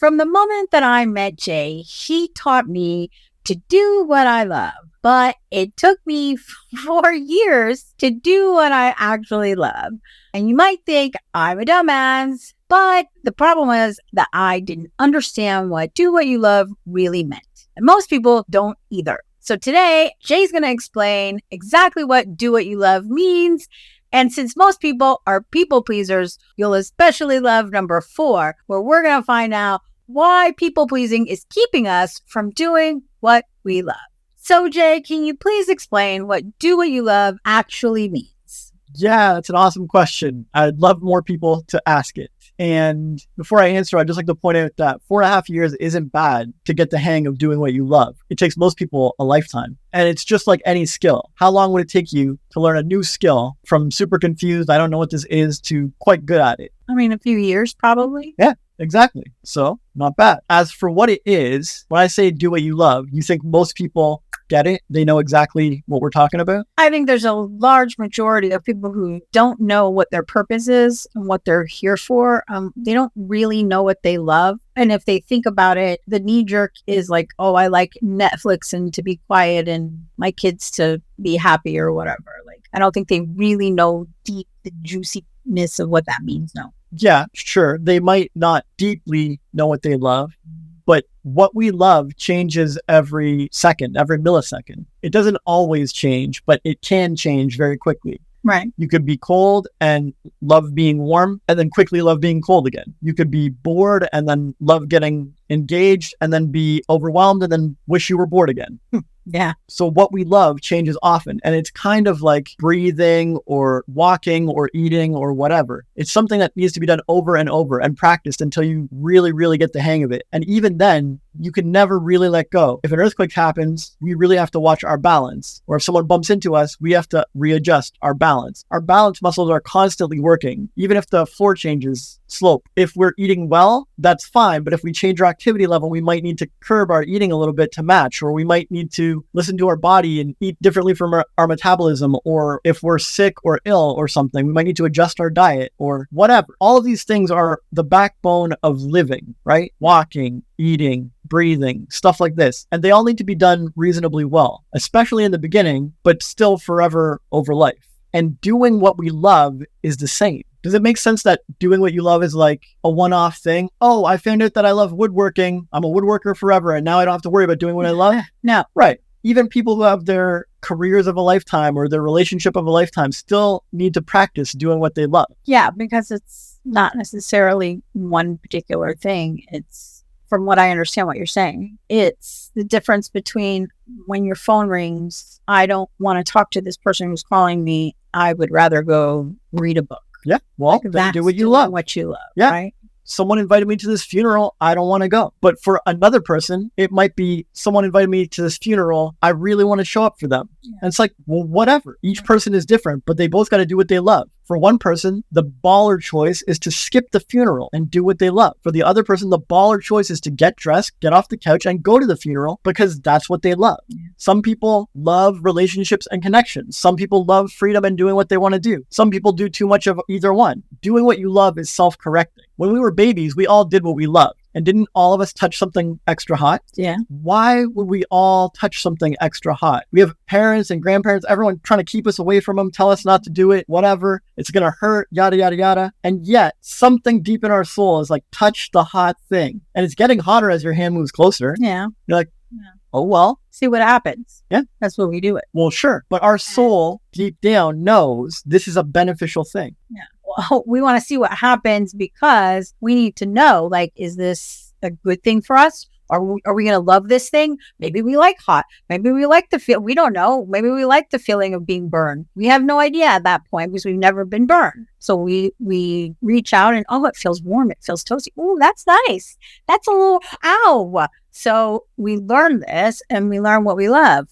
From the moment that I met Jay, he taught me to do what I love. But it took me 4 years to do what I actually love. And you might think I'm a dumbass, but the problem was that I didn't understand what do what you love really meant. And most people don't either. So today, Jay's going to explain exactly what do what you love means. And since most people are people pleasers, you'll especially love number 4, where we're going to find out why people pleasing is keeping us from doing what we love. So Jay, can you please explain what do what you love actually means? Yeah, that's an awesome question. I'd love more people to ask it. And before I answer, I'd just like to point out that 4.5 years isn't bad to get the hang of doing what you love. It takes most people a lifetime. And it's just like any skill. How long would it take you to learn a new skill from super confused, I don't know what this is, to quite good at it? I mean, a few years probably. Yeah, exactly. So not bad. As for what it is, when I say do what you love, you think most people get it? They know exactly what we're talking about? I think there's a large majority of people who don't know what their purpose is and what they're here for. They don't really know what they love. And if they think about it, the knee jerk is like, oh, I like Netflix and to be quiet and my kids to be happy or whatever. Like, I don't think they really know deep the juiciness of what that means. No. Yeah, sure. They might not deeply know what they love, but what we love changes every second, every millisecond. It doesn't always change, but it can change very quickly. Right. You could be cold and love being warm and then quickly love being cold again. You could be bored and then love getting engaged and then be overwhelmed and then wish you were bored again. Yeah. So what we love changes often. And it's kind of like breathing or walking or eating or whatever. It's something that needs to be done over and over and practiced until you really, really get the hang of it. And even then, you can never really let go. If an earthquake happens, we really have to watch our balance. Or if someone bumps into us, we have to readjust our balance. Our balance muscles are constantly working, even if the floor changes slope. If we're eating well, that's fine. But if we change our activity level, we might need to curb our eating a little bit to match, or we might need to listen to our body and eat differently from our metabolism. Or if we're sick or ill or something, we might need to adjust our diet or whatever. All of these things are the backbone of living, right? Walking, eating, breathing, stuff like this. And they all need to be done reasonably well, especially in the beginning, but still forever over life. And doing what we love is the same. Does it make sense that doing what you love is like a one-off thing? Oh, I found out that I love woodworking. I'm a woodworker forever, and now I don't have to worry about doing what I love? No. Right. Even people who have their careers of a lifetime or their relationship of a lifetime still need to practice doing what they love. Yeah, because it's not necessarily one particular thing. It's, from what I understand what you're saying, it's the difference between when your phone rings, I don't want to talk to this person who's calling me. I would rather go read a book. Yeah, well, Like, then do what you love. What you love, Yeah. right? Someone invited me to this funeral. I don't want to go. But for another person, it might be someone invited me to this funeral. I really want to show up for them. Yeah. And it's like, well, whatever. Each person is different, but they both got to do what they love. For one person, the baller choice is to skip the funeral and do what they love. For the other person, the baller choice is to get dressed, get off the couch, and go to the funeral because that's what they love. Yeah. Some people love relationships and connections. Some people love freedom and doing what they want to do. Some people do too much of either one. Doing what you love is self-correcting. When we were babies, we all did what we loved. And didn't all of us touch something extra hot? Yeah. Why would we all touch something extra hot? We have parents and grandparents, everyone trying to keep us away from them, tell us not to do it, whatever. It's going to hurt, yada, yada, yada. And yet something deep in our soul is like, touch the hot thing. And it's getting hotter as your hand moves closer. Yeah. You're like, oh, well. See what happens. Yeah. That's what we do it. Well, sure. But our soul deep down knows this is a beneficial thing. Yeah. Well, we want to see what happens because we need to know, like, is this a good thing for us? Are we going to love this thing? Maybe we like hot. Maybe we like the feel. We don't know. Maybe we like the feeling of being burned. We have no idea at that point because we've never been burned. So we reach out and, oh, it feels warm. It feels toasty. Oh, that's nice. That's a little, ow. So we learn this and we learn what we love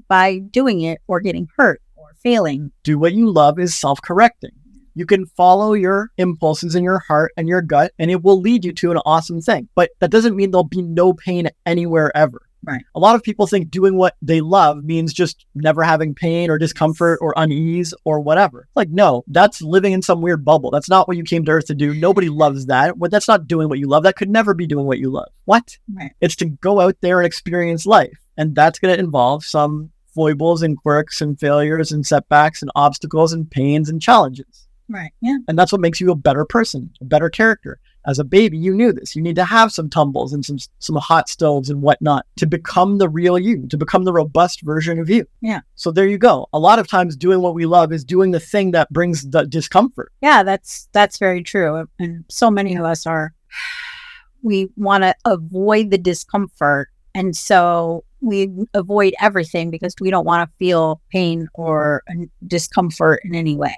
by doing it or getting hurt or failing. Do what you love is self-correcting. You can follow your impulses in your heart and your gut, and it will lead you to an awesome thing. But that doesn't mean there'll be no pain anywhere ever. Right. A lot of people think doing what they love means just never having pain or discomfort or unease or whatever. Like, no, that's living in some weird bubble. That's not what you came to Earth to do. Nobody loves that. But that's not doing what you love. That could never be doing what you love. What? Right. It's to go out there and experience life. And that's going to involve some foibles and quirks and failures and setbacks and obstacles and pains and challenges. Right. Yeah. And that's what makes you a better person, a better character. As a baby, you knew this. You need to have some tumbles and some hot stoves and whatnot to become the real you, to become the robust version of you. Yeah. So there you go. A lot of times doing what we love is doing the thing that brings the discomfort. Yeah, that's very true. And so many of us we want to avoid the discomfort. And so we avoid everything because we don't want to feel pain or discomfort in any way.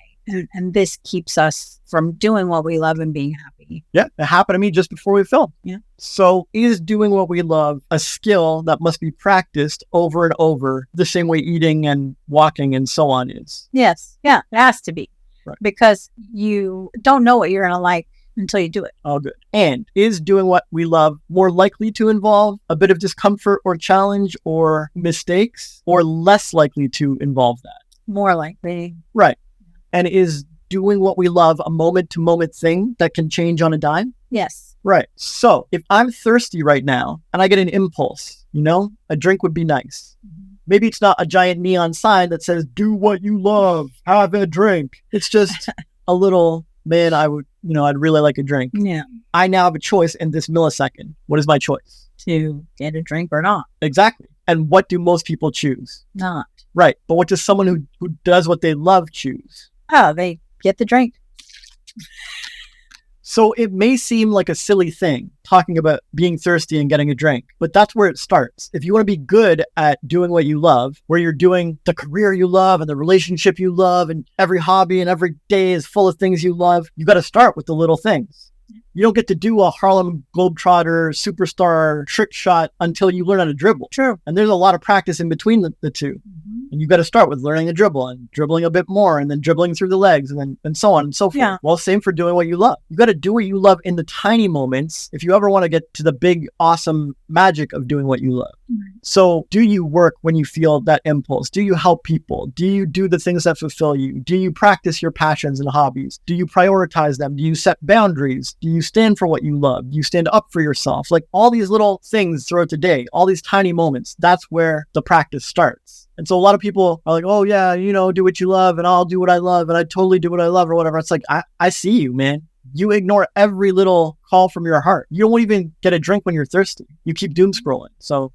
And this keeps us from doing what we love and being happy. Yeah, it happened to me just before we filmed. Yeah. So is doing what we love a skill that must be practiced over and over, the same way eating and walking and so on is? Yes. Yeah, it has to be. Right. Because you don't know what you're going to like until you do it. All good. And is doing what we love more likely to involve a bit of discomfort or challenge or mistakes, or less likely to involve that? More likely. Right. And is doing what we love a moment-to-moment thing that can change on a dime? Yes. Right. So if I'm thirsty right now and I get an impulse, a drink would be nice. Maybe it's not a giant neon sign that says, do what you love, have a drink. It's just a little, man, I'd really like a drink. Yeah. I now have a choice in this millisecond. What is my choice? To get a drink or not. Exactly. And what do most people choose? Not. Right. But what does someone who does what they love choose? Oh, they get the drink. So it may seem like a silly thing talking about being thirsty and getting a drink, but that's where it starts. If you want to be good at doing what you love, where you're doing the career you love and the relationship you love and every hobby and every day is full of things you love, you got to start with the little things. You don't get to do a Harlem Globetrotter superstar trick shot until you learn how to dribble. True. And there's a lot of practice in between the two. Mm-hmm. And you got to start with learning to dribble and dribbling a bit more and then dribbling through the legs and so on and so forth. Yeah. Well, same for doing what you love. You got to do what you love in the tiny moments if you ever want to get to the big, awesome magic of doing what you love. Mm-hmm. So do you work when you feel that impulse? Do you help people? Do you do the things that fulfill you? Do you practice your passions and hobbies? Do you prioritize them? Do you set boundaries? Do you stand for what you love? Do you stand up for yourself? Like all these little things throughout the day, all these tiny moments, that's where the practice starts. And so a lot of people are like, oh yeah, do what you love and I'll do what I love and I totally do what I love or whatever. It's like, I see you, man. You ignore every little call from your heart. You don't even get a drink when you're thirsty. You keep doom scrolling. So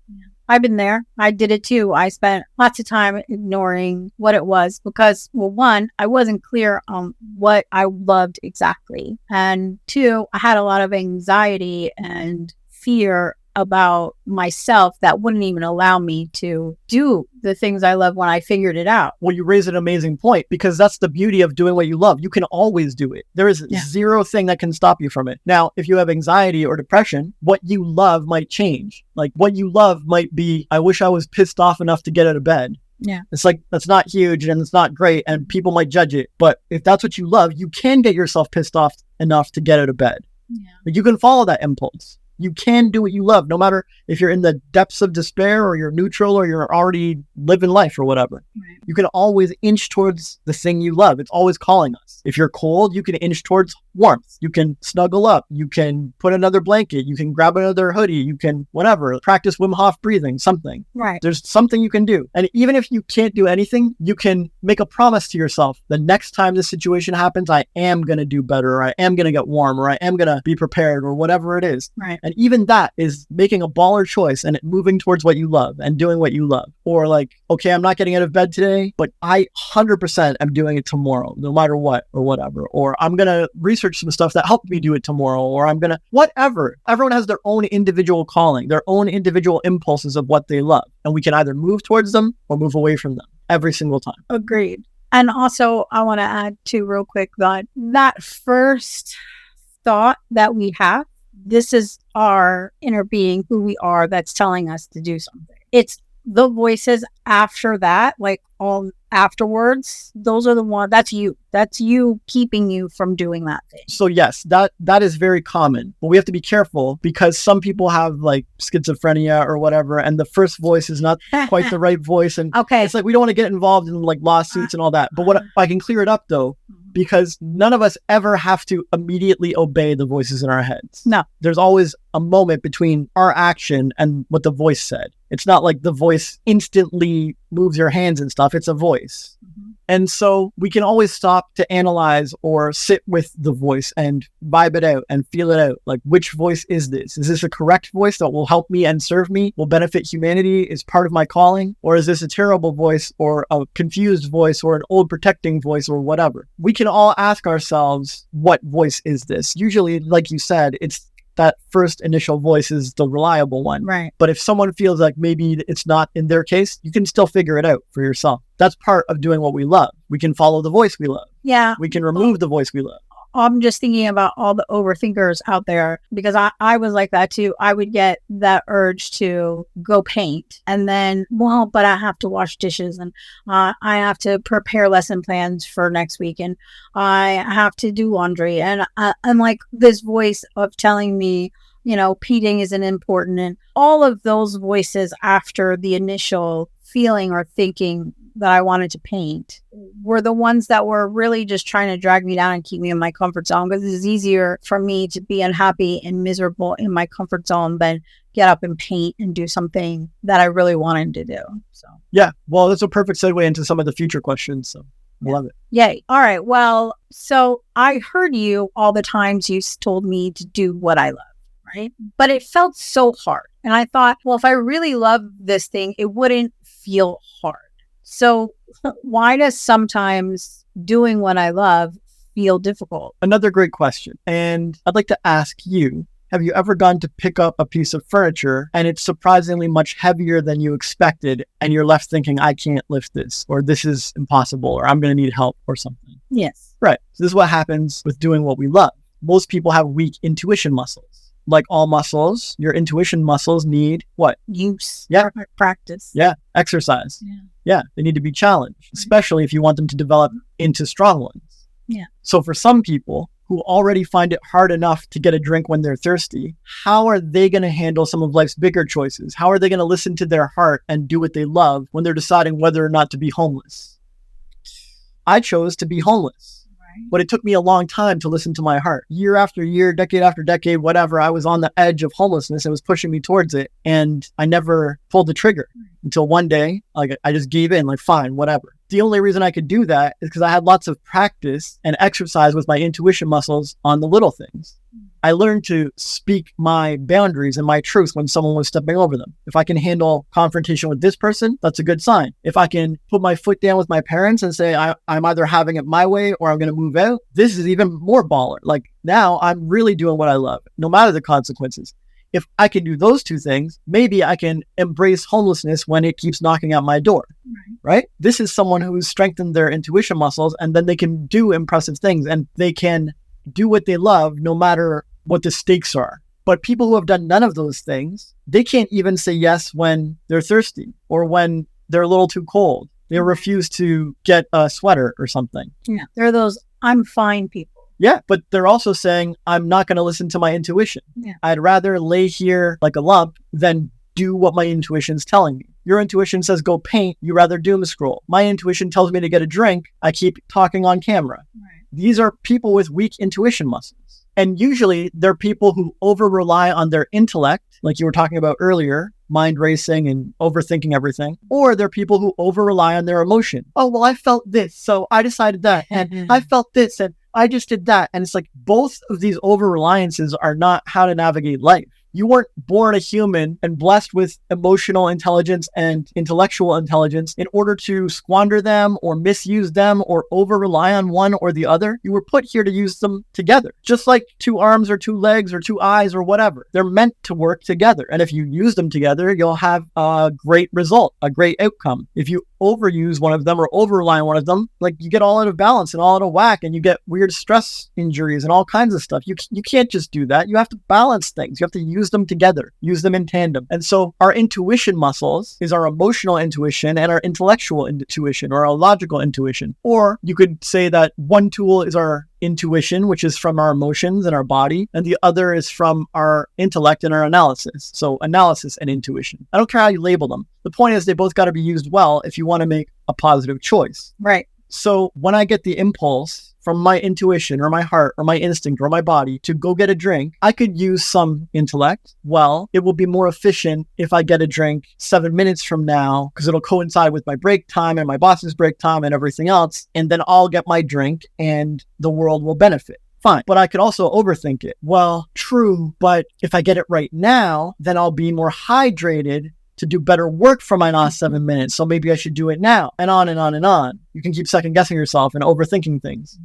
I've been there. I did it too. I spent lots of time ignoring what it was because, well, one, I wasn't clear on what I loved exactly. And two, I had a lot of anxiety and fear about myself that wouldn't even allow me to do the things I love when I figured it out. Well, you raise an amazing point because that's the beauty of doing what you love. You can always do it. There is zero thing that can stop you from it. Now, if you have anxiety or depression, what you love might change. Like what you love might be, I wish I was pissed off enough to get out of bed. Yeah. It's like, that's not huge and it's not great and people might judge it. But if that's what you love, you can get yourself pissed off enough to get out of bed. Yeah. But you can follow that impulse. You can do what you love, no matter if you're in the depths of despair or you're neutral or you're already living life or whatever. Right. You can always inch towards the thing you love. It's always calling us. If you're cold, you can inch towards warmth. You can snuggle up. You can put another blanket. You can grab another hoodie. You can whatever, practice Wim Hof breathing, something. Right. There's something you can do. And even if you can't do anything, you can make a promise to yourself. The next time this situation happens, I am going to do better, or I am going to get warm, or I am going to be prepared, or whatever it is. Right. And even that is making a baller choice and moving towards what you love and doing what you love. Or like, okay, I'm not getting out of bed today, but I 100% am doing it tomorrow, no matter what or whatever. Or I'm going to research some stuff that helped me do it tomorrow, or I'm going to, whatever. Everyone has their own individual calling, their own individual impulses of what they love. And we can either move towards them or move away from them every single time. Agreed. And also, I want to add too real quick that first thought that we have, this is our inner being, who we are, that's telling us to do something. It's the voices after that, like all afterwards, those are the ones, that's you keeping you from doing that thing. So yes, that is very common, but we have to be careful because some people have like schizophrenia or whatever, and the first voice is not quite the right voice. And okay, it's like, we don't want to get involved in like lawsuits and all that. But what I can clear it up though, because none of us ever have to immediately obey the voices in our heads. No. There's always a moment between our action and what the voice said. It's not like the voice instantly moves your hands and stuff. It's a voice. Mm-hmm. And so we can always stop to analyze or sit with the voice and vibe it out and feel it out. Like, which voice is this? Is this a correct voice that will help me and serve me, will benefit humanity, is part of my calling? Or is this a terrible voice or a confused voice or an old protecting voice or whatever? We can all ask ourselves, what voice is this? Usually, like you said, it's that first initial voice is the reliable one. Right. But if someone feels like maybe it's not in their case, you can still figure it out for yourself. That's part of doing what we love. We can follow the voice we love. Yeah. We can remove the voice we love. I'm just thinking about all the overthinkers out there, because I was like that too. I would get that urge to go paint, and then, well, but I have to wash dishes, and I have to prepare lesson plans for next week, and I have to do laundry. And I'm like, this voice of telling me, painting isn't important. And all of those voices after the initial feeling or thinking that I wanted to paint were the ones that were really just trying to drag me down and keep me in my comfort zone, because it's easier for me to be unhappy and miserable in my comfort zone than get up and paint and do something that I really wanted to do. So yeah, well, that's a perfect segue into some of the future questions. So love it. Yay. All right. Well, so I heard you all the times you told me to do what I love, right? But it felt so hard. And I thought, well, if I really love this thing, it wouldn't feel hard. So why does sometimes doing what I love feel difficult? Another great question. And I'd like to ask you, have you ever gone to pick up a piece of furniture and it's surprisingly much heavier than you expected, and you're left thinking, I can't lift this, or this is impossible, or I'm going to need help or something? Yes. Right. So this is what happens with doing what we love. Most people have weak intuition muscles. Like all muscles, your intuition muscles need what? Use. Yeah. Practice. Yeah. Exercise. Yeah. They need to be challenged, especially if you want them to develop into strong ones. Yeah. So for some people who already find it hard enough to get a drink when they're thirsty, how are they going to handle some of life's bigger choices? How are they going to listen to their heart and do what they love when they're deciding whether or not to be homeless? I chose to be homeless. But it took me a long time to listen to my heart. Year after year, decade after decade, whatever, I was on the edge of homelessness. It was pushing me towards it. And I never pulled the trigger until one day, like, I just gave in, like, fine, whatever. The only reason I could do that is because I had lots of practice and exercise with my intuition muscles on the little things. I learned to speak my boundaries and my truth when someone was stepping over them. If I can handle confrontation with this person, that's a good sign. If I can put my foot down with my parents and say, I'm either having it my way or I'm going to move out, this is even more baller. Like, now I'm really doing what I love, no matter the consequences. If I can do those two things, maybe I can embrace homelessness when it keeps knocking at my door, right? This is someone who's strengthened their intuition muscles, and then they can do impressive things, and they can do what they love no matter what the stakes are. But people who have done none of those things, they can't even say yes when they're thirsty or when they're a little too cold. They refuse to get a sweater or something. Yeah, they're those I'm fine people. Yeah, but they're also saying, I'm not going to listen to my intuition. Yeah. I'd rather lay here like a lump than do what my intuition's telling me. Your intuition says go paint, you rather doom scroll. My intuition tells me to get a drink, I keep talking on camera. Right. These are people with weak intuition muscles. And usually they're people who over-rely on their intellect, like you were talking about earlier, mind racing and overthinking everything. Or they're people who over-rely on their emotion. Oh, well, I felt this, so I decided that. And I felt this, and I just did that. And it's like, both of these over-reliances are not how to navigate life. You weren't born a human and blessed with emotional intelligence and intellectual intelligence in order to squander them or misuse them or over-rely on one or the other. You were put here to use them together. Just like two arms or two legs or two eyes or whatever. They're meant to work together. And if you use them together, you'll have a great result, a great outcome. If you overuse one of them or over rely on one of them, like you get all out of balance and all out of whack, and you get weird stress injuries and all kinds of stuff. You can't just do that. You have to balance things. You have to use them together, use them in tandem. And so our intuition muscles is our emotional intuition and our intellectual intuition, or our logical intuition. Or you could say that one tool is our intuition, which is from our emotions and our body, and the other is from our intellect and our analysis. So analysis and intuition. I don't care how you label them. The point is they both got to be used well if you want to make a positive choice. Right. So when I get the impulse from my intuition or my heart or my instinct or my body to go get a drink, I could use some intellect. Well, it will be more efficient if I get a drink 7 minutes from now, because it'll coincide with my break time and my boss's break time and everything else. And then I'll get my drink and the world will benefit. Fine. But I could also overthink it. Well, true. But if I get it right now, then I'll be more hydrated to do better work for my last 7 minutes. So maybe I should do it now, and on and on and on. You can keep second guessing yourself and overthinking things.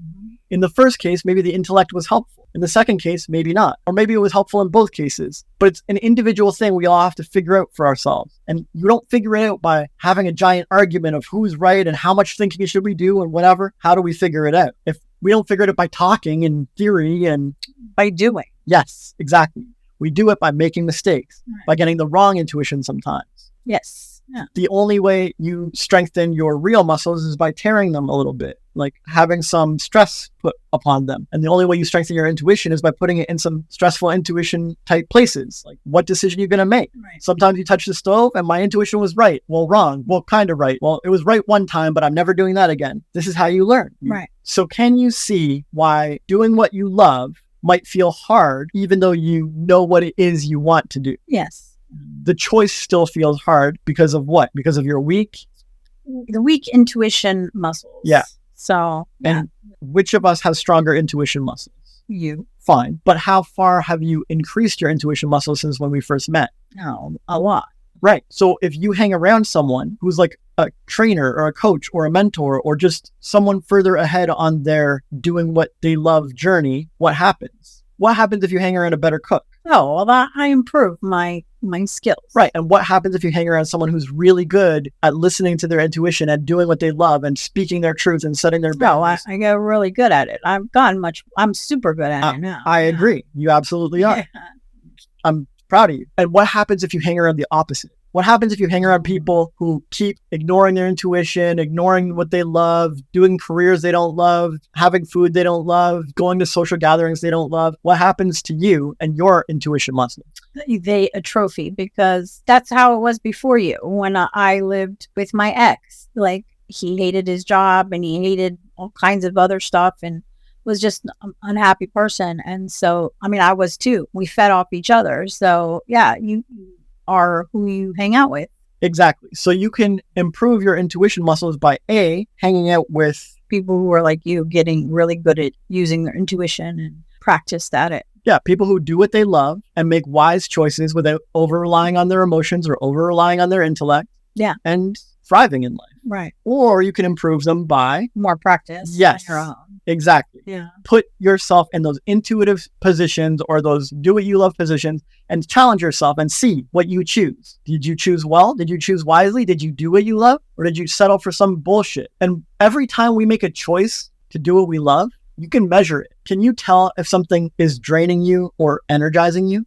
In the first case, maybe the intellect was helpful. In the second case, maybe not. Or maybe it was helpful in both cases. But it's an individual thing we all have to figure out for ourselves. And you don't figure it out by having a giant argument of who's right and how much thinking should we do and whatever. How do we figure it out? If we don't figure it out by talking and theory and by doing. Yes, exactly. We do it by making mistakes, by getting the wrong intuition sometimes. Yes. Yeah. The only way you strengthen your real muscles is by tearing them a little bit, like having some stress put upon them. And the only way you strengthen your intuition is by putting it in some stressful intuition type places. Like, what decision are you going to make? Right. Sometimes you touch the stove and my intuition was right. Well, wrong. Well, kind of right. Well, it was right one time, but I'm never doing that again. This is how you learn. Right. So can you see why doing what you love might feel hard, even though you know what it is you want to do? Yes. The choice still feels hard because of what? Because of your the weak intuition muscles. Yeah. So, and which of us has stronger intuition muscles? You. Fine. But how far have you increased your intuition muscles since when we first met? No, a lot. Right. So if you hang around someone who's like a trainer or a coach or a mentor or just someone further ahead on their doing what they love journey, what happens? What happens if you hang around a better cook? Oh, well, I improve my skills. Right. And what happens if you hang around someone who's really good at listening to their intuition and doing what they love and speaking their truth and setting their boundaries? I get really good at it. I'm super good at it now. I agree. You absolutely are. Yeah. I'm proud of you. And what happens if you hang around the opposite? What happens if you hang around people who keep ignoring their intuition, ignoring what they love, doing careers they don't love, having food they don't love, going to social gatherings they don't love? What happens to you and your intuition muscle? They atrophy, because that's how it was before you. When I lived with my ex, like, he hated his job and he hated all kinds of other stuff and was just an unhappy person. And so, I mean, I was too. We fed off each other. So yeah, you are who you hang out with. Exactly. So you can improve your intuition muscles by hanging out with people who are like you, getting really good at using their intuition and practice at it. Yeah, people who do what they love and make wise choices without over relying on their emotions or over relying on their intellect. Yeah. And thriving in life. Right. Or you can improve them by more practice. Yes. On your own. Exactly. Yeah. Put yourself in those intuitive positions or those do what you love positions and challenge yourself and see what you choose. Did you choose well? Did you choose wisely? Did you do what you love? Or did you settle for some bullshit? And every time we make a choice to do what we love, you can measure it. Can you tell if something is draining you or energizing you?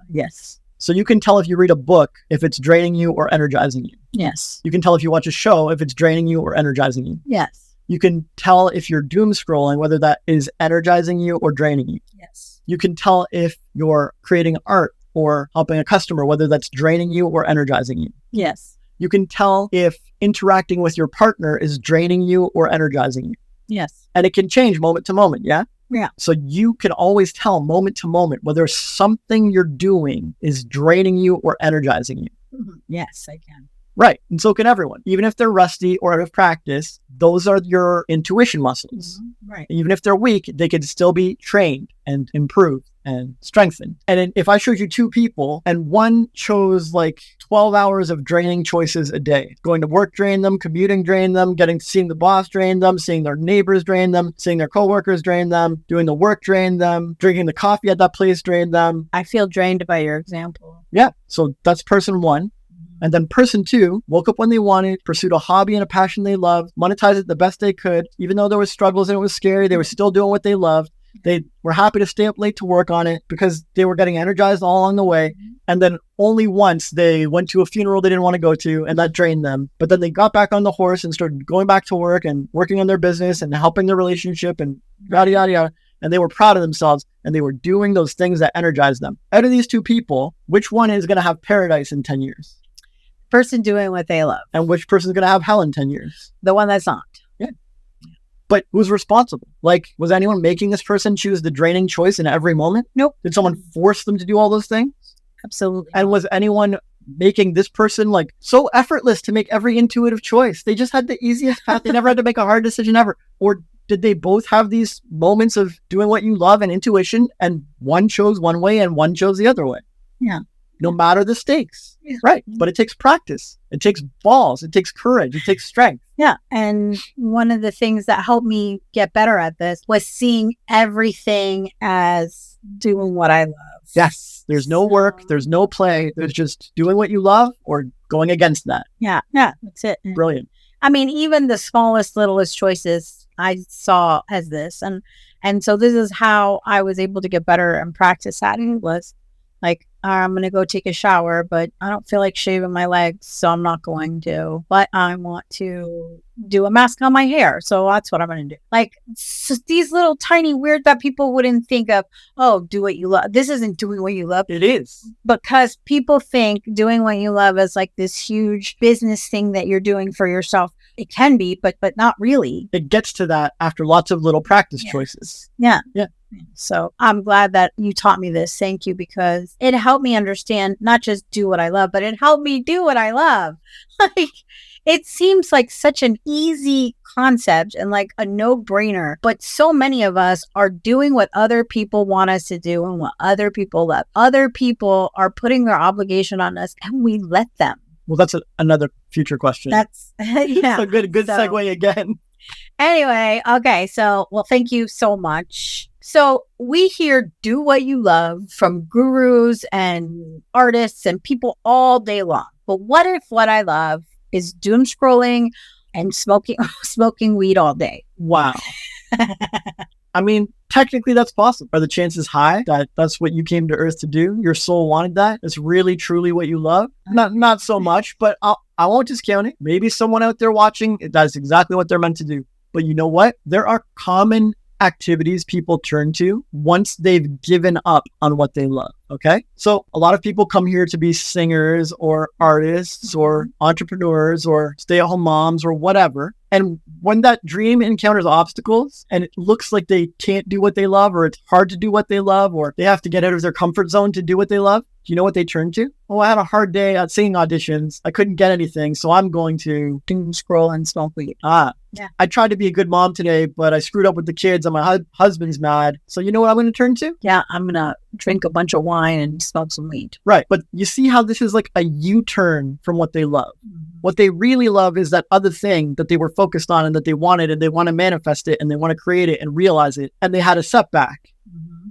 Yes. So you can tell if you read a book, if it's draining you or energizing you. Yes. You can tell if you watch a show, if it's draining you or energizing you. Yes. You can tell if you're doom scrolling, whether that is energizing you or draining you. Yes. You can tell if you're creating art or helping a customer, whether that's draining you or energizing you. Yes. You can tell if interacting with your partner is draining you or energizing you. Yes. And it can change moment to moment, yeah? Yeah. So you can always tell moment to moment whether something you're doing is draining you or energizing you. Mm-hmm. Yes, I can. Right. And so can everyone. Even if they're rusty or out of practice, those are your intuition muscles. Mm-hmm. Right. Even if they're weak, they can still be trained and improved and strengthened. And if I showed you two people and one chose like 12 hours of draining choices a day, going to work drain them, commuting drain them, seeing the boss drain them, seeing their neighbors drain them, seeing their coworkers drain them, doing the work drain them, drinking the coffee at that place drain them. I feel drained by your example. Yeah. So that's person one. And then person 2 woke up when they wanted, pursued a hobby and a passion they loved, monetized it the best they could. Even though there was struggles and it was scary, they were still doing what they loved. They were happy to stay up late to work on it because they were getting energized all along the way. And then only once they went to a funeral they didn't want to go to, and that drained them. But then they got back on the horse and started going back to work and working on their business and helping their relationship and yada, yada, yada. And they were proud of themselves and they were doing those things that energized them. Out of these 2 people, which one is going to have paradise in 10 years? Person doing what they love. And which person is going to have hell in 10 years? The one that's not. Yeah. But who's responsible? Like, was anyone making this person choose the draining choice in every moment? Nope. Did someone force them to do all those things? Absolutely. And was anyone making this person like so effortless to make every intuitive choice? They just had the easiest path. They never had to make a hard decision ever. Or did they both have these moments of doing what you love and intuition, and one chose one way and one chose the other way? Yeah. No matter the stakes. Yeah. Right. But it takes practice. It takes balls. It takes courage. It takes strength. Yeah. And one of the things that helped me get better at this was seeing everything as doing what I love. Yes. There's no work. There's no play. There's just doing what you love or going against that. Yeah. Yeah. That's it. Brilliant. I mean, even the smallest, littlest choices I saw as this. And so this is how I was able to get better and practice at it. Was like, I'm going to go take a shower, but I don't feel like shaving my legs, so I'm not going to. But I want to do a mask on my hair, so that's what I'm going to do. Like, these little tiny weird that people wouldn't think of, oh, do what you love. This isn't doing what you love. It is. Because people think doing what you love is like this huge business thing that you're doing for yourself. It can be, but not really. It gets to that after lots of little practice choices. Yeah. Yeah. So I'm glad that you taught me this. Thank you, because it helped me understand not just do what I love, but it helped me do what I love. Like, it seems like such an easy concept and like a no-brainer, but so many of us are doing what other people want us to do and what other people love. Other people are putting their obligation on us and we let them. Well, that's another future question. That's, yeah. So good segue again. Anyway, okay. So, well, thank you so much. So we hear do what you love from gurus and artists and people all day long. But what if what I love is doom scrolling and smoking weed all day? Wow. I mean, technically that's possible. Are the chances high that that's what you came to Earth to do? Your soul wanted that? It's really, truly what you love? Not so much, but I won't discount it. Maybe someone out there watching, that's exactly what they're meant to do. But you know what? There are common activities people turn to once they've given up on what they love. Okay. So a lot of people come here to be singers or artists or entrepreneurs or stay-at-home moms or whatever. And when that dream encounters obstacles and it looks like they can't do what they love, or it's hard to do what they love, or they have to get out of their comfort zone to do what they love, do you know what they turn to? Oh, I had a hard day at singing auditions. I couldn't get anything, so I'm going to doom scroll and smoke weed. Yeah. I tried to be a good mom today, but I screwed up with the kids and my husband's mad. So you know what I'm going to turn to? Yeah, I'm going to drink a bunch of wine and smoke some weed. Right. But you see how this is like a U-turn from what they love. Mm-hmm. What they really love is that other thing that they were focused on and that they wanted, and they want to manifest it and they want to create it and realize it. And they had a setback,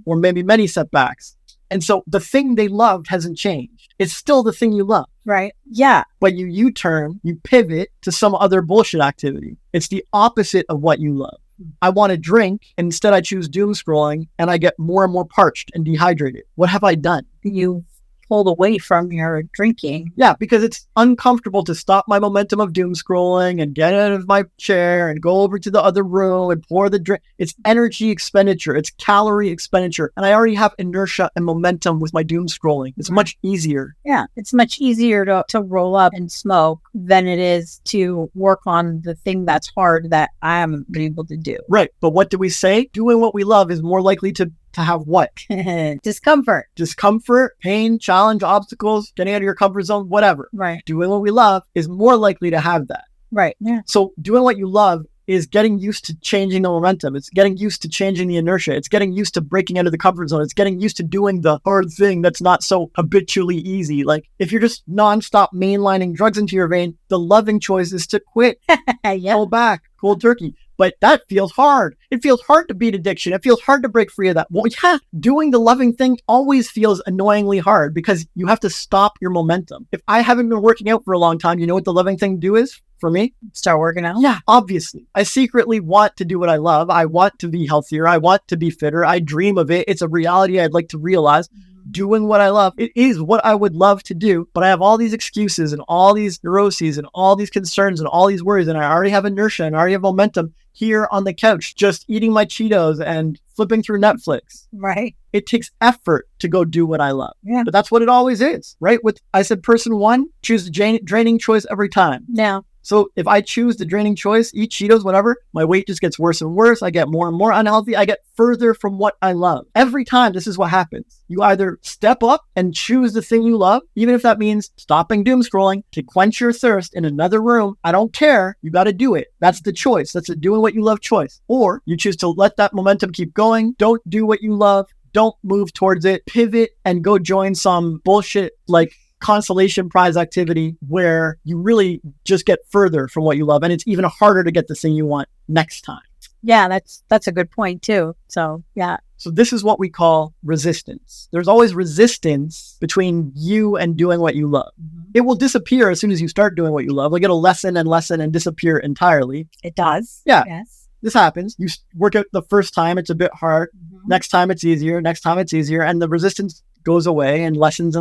or maybe many setbacks. And so the thing they loved hasn't changed. It's still the thing you love. Right. Yeah. But you U-turn, you pivot to some other bullshit activity. It's the opposite of what you love. I want to drink, and instead I choose doom scrolling, and I get more and more parched and dehydrated. What have I done? You pulled away from your drinking. Yeah, because it's uncomfortable to stop my momentum of doom scrolling and get out of my chair and go over to the other room and pour the drink. It's energy expenditure. It's calorie expenditure. And I already have inertia and momentum with my doom scrolling. It's much easier. Yeah, it's much easier to roll up and smoke than it is to work on the thing that's hard that I haven't been able to do. Right. But what do we say? Doing what we love is more likely to have what? Discomfort, pain, challenge, obstacles, getting out of your comfort zone, whatever. Right. Doing what we love is more likely to have that. Right. Yeah. So doing what you love is getting used to changing the momentum. It's getting used to changing the inertia. It's getting used to breaking out of the comfort zone. It's getting used to doing the hard thing that's not so habitually easy. Like if you're just nonstop mainlining drugs into your vein, the loving choice is to quit. Yeah. Pull back, cold turkey. But that feels hard. It feels hard to beat addiction. It feels hard to break free of that. Well, yeah, doing the loving thing always feels annoyingly hard because you have to stop your momentum. If I haven't been working out for a long time, you know what the loving thing to do is? For me, start working out. Yeah, obviously. I secretly want to do what I love. I want to be healthier. I want to be fitter. I dream of it. It's a reality I'd like to realize. Doing what I love, it is what I would love to do, but I have all these excuses and all these neuroses and all these concerns and all these worries, and I already have inertia and I already have momentum here on the couch, just eating my Cheetos and flipping through Netflix. Right. It takes effort to go do what I love. Yeah. But that's what it always is, right? I said person one, choose the draining choice every time. Yeah. So if I choose the draining choice, eat Cheetos, whatever, my weight just gets worse and worse. I get more and more unhealthy. I get further from what I love. Every time, this is what happens. You either step up and choose the thing you love, even if that means stopping doom scrolling to quench your thirst in another room. I don't care. You got to do it. That's the choice. That's a doing what you love choice. Or you choose to let that momentum keep going. Don't do what you love. Don't move towards it. Pivot and go join some bullshit like consolation prize activity where you really just get further from what you love, and it's even harder to get the thing you want next time. Yeah, that's a good point too. So yeah. So this is what we call resistance. There's always resistance between you and doing what you love. Mm-hmm. It will disappear as soon as you start doing what you love. Like it'll lessen and disappear entirely. It does. Yeah. Yes. This happens. You work out the first time, it's a bit hard. Mm-hmm. Next time it's easier. Next time it's easier. And the resistance goes away and lessens.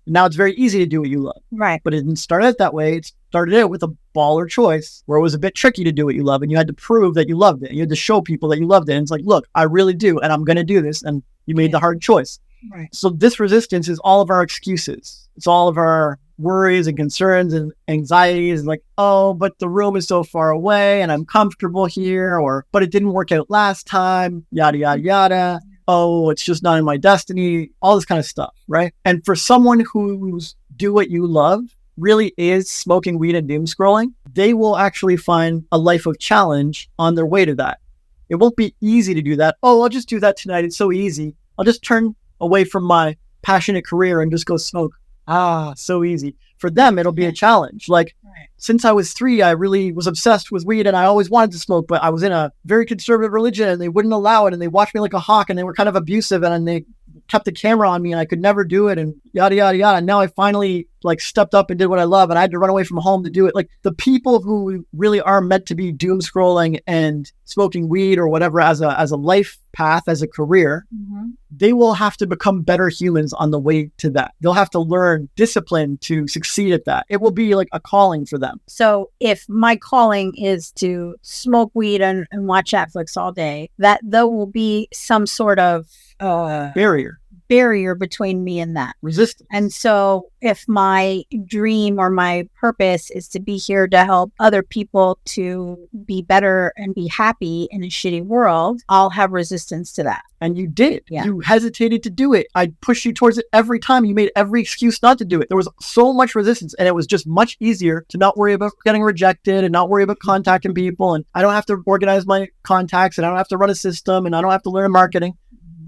Now it's very easy to do what you love. Right. But it didn't start out that way. It started out with a baller choice where it was a bit tricky to do what you love and you had to prove that you loved it. You had to show people that you loved it. And it's like, look, I really do. And I'm going to do this. And you made the hard choice. Right. So this resistance is all of our excuses. It's all of our worries and concerns and anxieties, like, oh, but the room is so far away and I'm comfortable here, or, but it didn't work out last time, yada, yada, yada. Oh, it's just not in my destiny, all this kind of stuff, right? And for someone who's do what you love really is smoking weed and doom scrolling, they will actually find a life of challenge on their way to that. It won't be easy to do that. Oh, I'll just do that tonight. It's so easy. I'll just turn away from my passionate career and just go smoke. So easy. For them, it'll be a challenge. Like, since I was 3, I really was obsessed with weed and I always wanted to smoke, but I was in a very conservative religion and they wouldn't allow it and they watched me like a hawk and they were kind of abusive and they kept the camera on me and I could never do it and yada, yada, yada. And now I finally stepped up and did what I love and I had to run away from home to do it. Like the people who really are meant to be doom scrolling and smoking weed or whatever as a life path, as a career, they will have to become better humans on the way to that. They'll have to learn discipline to succeed at that. It will be like a calling for them. So if my calling is to smoke weed and watch Netflix all day, that there will be some sort of barrier between me and that. Resistance. And so if my dream or my purpose is to be here to help other people to be better and be happy in a shitty world, I'll have resistance to that. And you did. Yeah. You hesitated to do it. I pushed you towards it every time. You made every excuse not to do it. There was so much resistance and it was just much easier to not worry about getting rejected and not worry about contacting people. And I don't have to organize my contacts and I don't have to run a system and I don't have to learn marketing.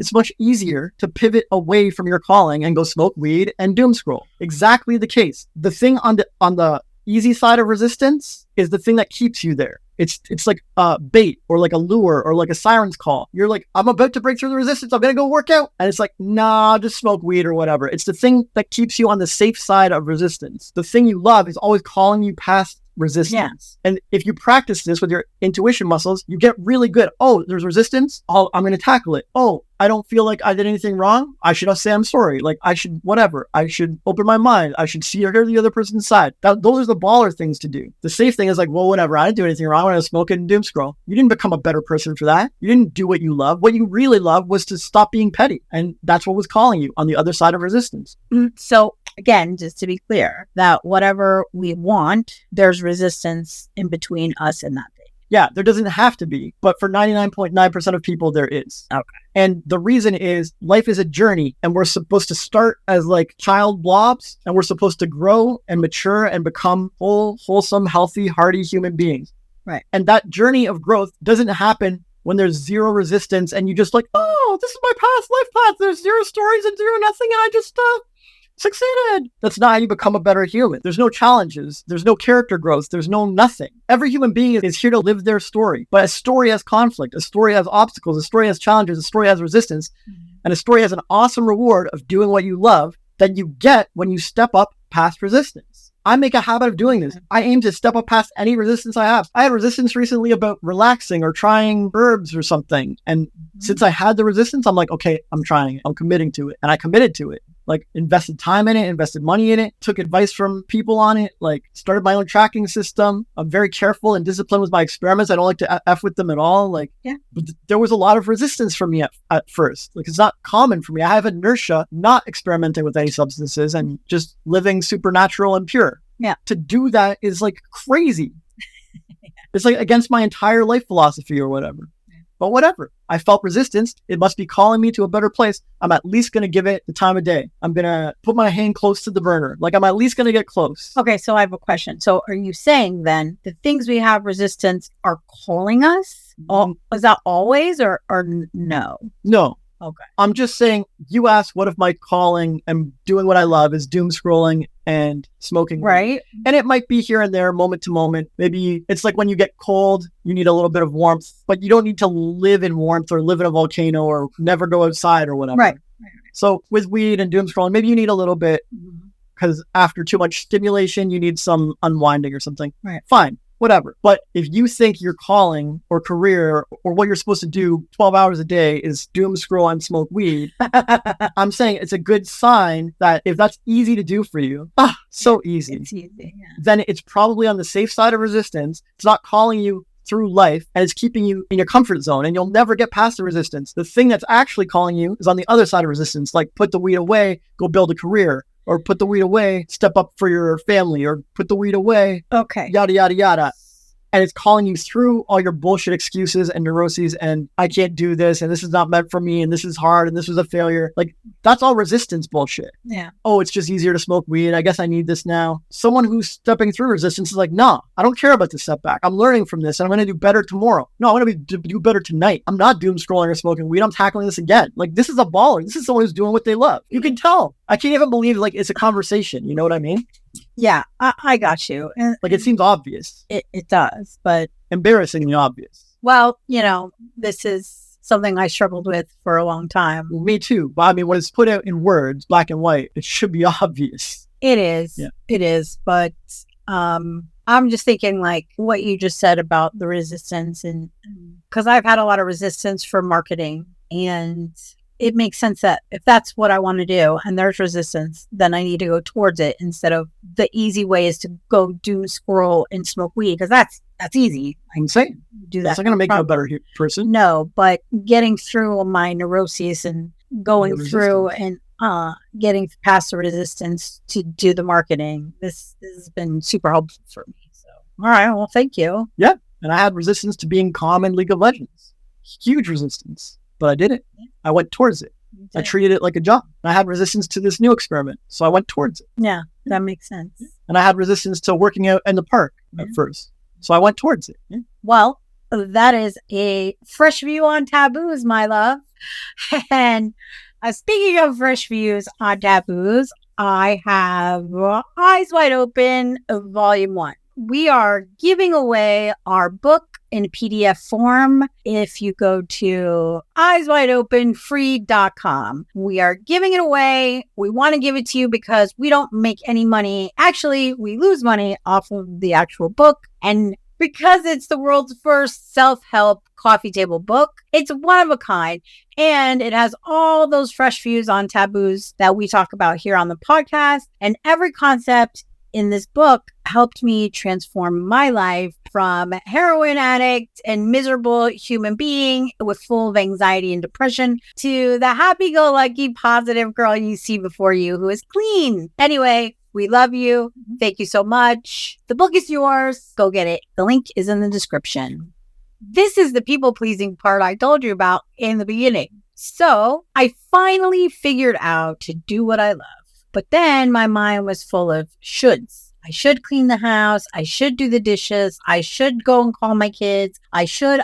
It's much easier to pivot away from your calling and go smoke weed and doom scroll. Exactly the case. The thing on the easy side of resistance is the thing that keeps you there. It's like a bait or like a lure or like a siren's call. You're like, I'm about to break through the resistance. I'm going to go work out. And it's like, nah, just smoke weed or whatever. It's the thing that keeps you on the safe side of resistance. The thing you love is always calling you past resistance. Yeah. And if you practice this with your intuition muscles, you get really good. Oh, there's resistance. I'm going to tackle it. Oh, I don't feel like I did anything wrong. I should say I'm sorry. Like I should, whatever. I should open my mind. I should see or hear the other person's side. Those are the baller things to do. The safe thing is like, well, whatever. I didn't do anything wrong when I was smoking and doom scroll. You didn't become a better person for that. You didn't do what you love. What you really love was to stop being petty. And that's what was calling you on the other side of resistance. So again, just to be clear, that whatever we want, there's resistance in between us and that thing. Yeah, there doesn't have to be, but for 99.9% of people, there is. Okay. And the reason is life is a journey and we're supposed to start as like child blobs and we're supposed to grow and mature and become wholesome, healthy, hearty human beings. Right. And that journey of growth doesn't happen when there's zero resistance and you just like, oh, this is my past life path. There's zero stories and zero nothing. And I just Succeeded. That's not how you become a better human. There's no challenges. There's no character growth. There's no nothing. Every human being is here to live their story. But a story has conflict. A story has obstacles. A story has challenges. A story has resistance. And a story has an awesome reward of doing what you love that you get when you step up past resistance. I make a habit of doing this. I aim to step up past any resistance I have. I had resistance recently about relaxing or trying herbs or something. And since I had the resistance, I'm like, okay, I'm trying it. I'm committing to it. And I committed to it. Like, invested time in it, invested money in it, took advice from people on it, like started my own tracking system. I'm very careful and disciplined with my experiments. I don't like to F with them at all. Like, but there was a lot of resistance from me at first. Like, it's not common for me. I have inertia not experimenting with any substances and just living supernatural and pure. Yeah. To do that is like crazy. It's like against my entire life philosophy or whatever. But whatever. I felt resistance. It must be calling me to a better place. I'm at least going to give it the time of day. I'm going to put my hand close to the burner. Like, I'm at least going to get close. Okay, so I have a question. So are you saying then the things we have resistance are calling us? Is that always or no? No. Okay. I'm just saying, you asked what if my calling and doing what I love is doom scrolling and smoking. Right. And it might be here and there, moment to moment. Maybe it's like when you get cold, you need a little bit of warmth, but you don't need to live in warmth or live in a volcano or never go outside or whatever. Right. So with weed and doom scrolling, maybe you need a little bit because after too much stimulation, you need some unwinding or something. Right. Fine. Whatever. But if you think your calling or career or what you're supposed to do 12 hours a day is doom scroll and smoke weed, I'm saying it's a good sign that if that's easy to do for you, so easy. It's easy, yeah. Then it's probably on the safe side of resistance. It's not calling you through life and it's keeping you in your comfort zone and you'll never get past the resistance. The thing that's actually calling you is on the other side of resistance, like put the weed away, go build a career. Or put the weed away, step up for your family, or put the weed away, yada, yada, yada. And it's calling you through all your bullshit excuses and neuroses and I can't do this and this is not meant for me and this is hard and this was a failure. Like, that's all resistance bullshit. Yeah. Oh, it's just easier to smoke weed. I guess I need this now. Someone who's stepping through resistance is like, nah, I don't care about the setback. I'm learning from this and I'm going to do better tomorrow. No, I'm going to do better tonight. I'm not doom scrolling or smoking weed. I'm tackling this again. Like, this is a baller. This is someone who's doing what they love. You can tell. I can't even believe like it's a conversation. You know what I mean? Yeah, I got you. And like, it seems obvious. It does, but embarrassingly obvious. Well, this is something I struggled with for a long time. Me too. But I mean, when it's put out in words, black and white, it should be obvious. It is. Yeah. It is. But I'm just thinking like what you just said about the resistance, and because I've had a lot of resistance for marketing, and it makes sense that if that's what I want to do and there's resistance, then I need to go towards it instead of the easy way is to go doom scroll and smoke weed, because that's easy. I'm saying do that. That's not going to make you a better person. No, but getting through my neuroses and going through and getting past the resistance to do the marketing, this has been super helpful for me. So, all right, well, thank you. Yeah, and I had resistance to being calm in League of Legends. Huge resistance. But I did it. I went towards it. I treated it like a job. And I had resistance to this new experiment. So I went towards it. Yeah, that makes sense. And I had resistance to working out in the park at first. So I went towards it. Yeah. Well, that is a fresh view on taboos, my love. And speaking of fresh views on taboos, I have Eyes Wide Open, Volume 1. We are giving away our book in PDF form. If you go to eyeswideopenfree.com, we are giving it away. We want to give it to you because we don't make any money. Actually, we lose money off of the actual book. And because it's the world's first self-help coffee table book, it's one of a kind. And it has all those fresh views on taboos that we talk about here on the podcast. And every concept in this book helped me transform my life from heroin addict and miserable human being with full of anxiety and depression to the happy-go-lucky, positive girl you see before you who is clean. Anyway, we love you. Thank you so much. The book is yours. Go get it. The link is in the description. This is the people-pleasing part I told you about in the beginning. So I finally figured out to do what I love. But then my mind was full of shoulds. I should clean the house. I should do the dishes. I should go and call my kids. I should.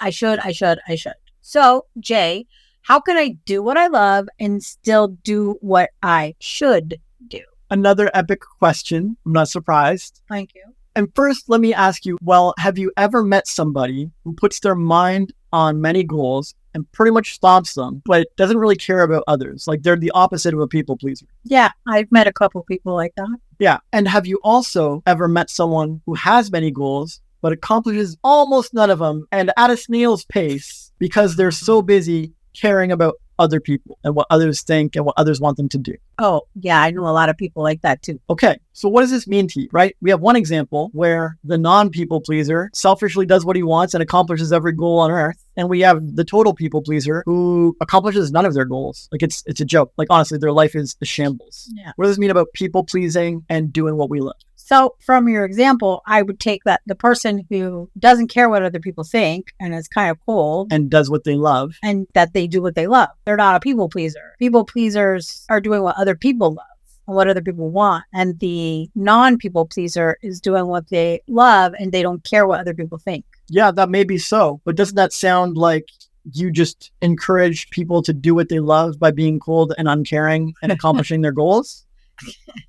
So, Jay, how can I do what I love and still do what I should do? Another epic question. I'm not surprised. Thank you. And first, let me ask you, well, have you ever met somebody who puts their mind on many goals and pretty much stops them, but doesn't really care about others? Like they're the opposite of a people pleaser. Yeah, I've met a couple people like that. Yeah. And have you also ever met someone who has many goals, but accomplishes almost none of them and at a snail's pace because they're so busy caring about other people and what others think and what others want them to do? Oh, yeah, I know a lot of people like that too. Okay, so what does this mean to you, right? We have one example where the non-people pleaser selfishly does what he wants and accomplishes every goal on earth. And we have the total people pleaser who accomplishes none of their goals. Like it's a joke. Like honestly, their life is a shambles. Yeah. What does this mean about people pleasing and doing what we love? So from your example, I would take that the person who doesn't care what other people think and is kind of cold And does what they love. and that they do what they love. They're not a people pleaser. People pleasers are doing what other people love and what other people want. And the non-people pleaser is doing what they love and they don't care what other people think. Yeah, that may be so. But doesn't that sound like you just encourage people to do what they love by being cold and uncaring and accomplishing their goals?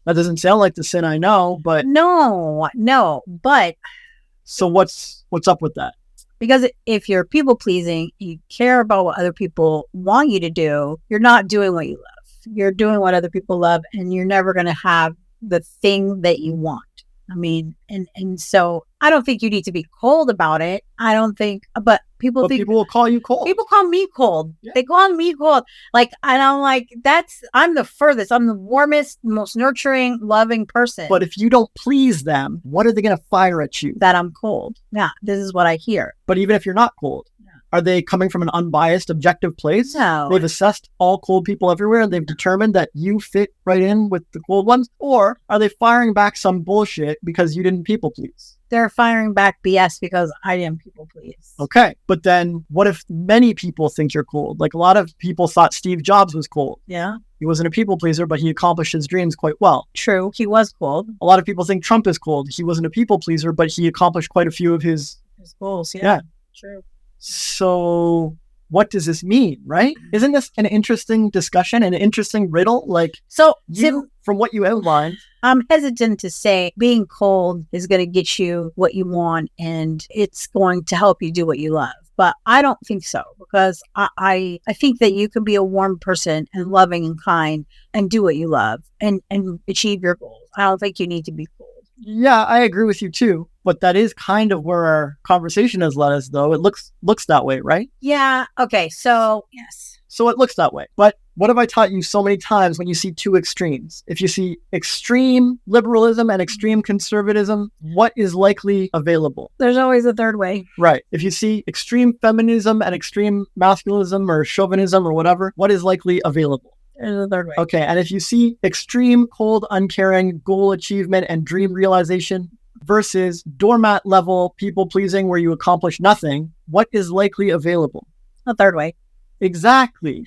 That doesn't sound like the Cyn I know, but No, but so what's up with that? because if you're people pleasing, you care about what other people want you to do, you're not doing what you love. You're doing what other people love, and you're never going to have the thing that you want. I mean, and so I don't think you need to be cold about it. I don't think, but people think People will call you cold. people call me cold. Yeah. They call me cold. Like, and I'm like, I'm the furthest. I'm the warmest, most nurturing, loving person. But if you don't please them, what are they going to fire at you? that I'm cold. Yeah, this is what I hear. But even if you're not cold, are they coming from an unbiased, objective place? No. They've assessed all cold people everywhere and they've determined that you fit right in with the cold ones? Or are they firing back some bullshit because you didn't people please? They're firing back BS because I didn't people please. Okay. But then what if many people think you're cold? Like a lot of people thought Steve Jobs was cold. Yeah, He wasn't a people pleaser, but he accomplished his dreams quite well. true. He was cold. A lot of people think Trump is cold. He wasn't a people pleaser, but he accomplished quite a few of his. His goals. Yeah. True. So what does this mean, right? Isn't this an interesting discussion, an interesting riddle? Like So from what you outlined, I'm hesitant to say being cold is going to get you what you want and it's going to help you do what you love. But I don't think so, because I think that you can be a warm person and loving and kind and do what you love and achieve your goals. I don't think you need to be cold. yeah, I agree with you too. But that is kind of where our conversation has led us, though. It looks that way, right? Yeah. Okay. So, yes. So it looks that way. But what have I taught you so many times when you see two extremes? If you see extreme liberalism and extreme conservatism, what is likely available? There's always a third way. Right. If you see extreme feminism and extreme masculinism or chauvinism or whatever, what is likely available? There's a third way. Okay. And if you see extreme cold, uncaring, goal achievement and dream realization versus doormat level people pleasing where you accomplish nothing, what is likely available? A third way. Exactly.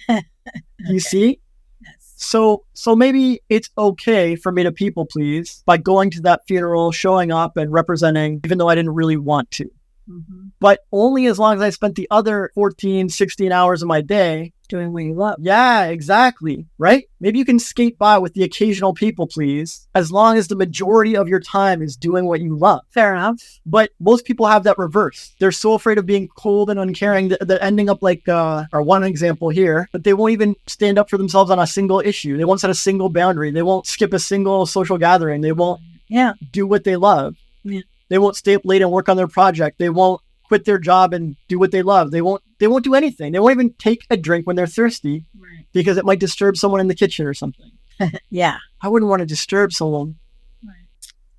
You see? Yes. So maybe it's okay for me to people please by going to that funeral, showing up and representing, even though I didn't really want to. Mm-hmm. But only as long as I spent the other 14, 16 hours of my day Doing what you love. Yeah, exactly. Right? Maybe you can skate by with the occasional people please, as long as the majority of your time is doing what you love. Fair enough. But most people have that reverse. They're so afraid of being cold and uncaring that they're ending up like our one example here, but they won't even stand up for themselves on a single issue. They won't set a single boundary. They won't skip a single social gathering. They won't do what they love. Yeah. They won't stay up late and work on their project. They won't quit their job and do what they love. They won't do anything. They won't even take a drink when they're thirsty because it might disturb someone in the kitchen or something. Yeah. I wouldn't want to disturb someone. Right.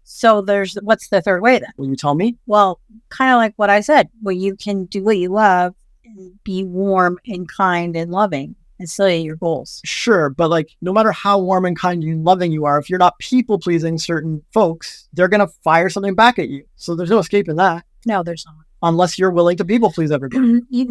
So what's the third way then? Will you tell me? Well, kind of like what I said, where you can do what you love and be warm and kind and loving and still hit your goals. Sure, but like no matter how warm and kind and loving you are, if you're not people pleasing certain folks, they're going to fire something back at you. So there's no escaping that. No, there's not. Unless you're willing to people please everybody. You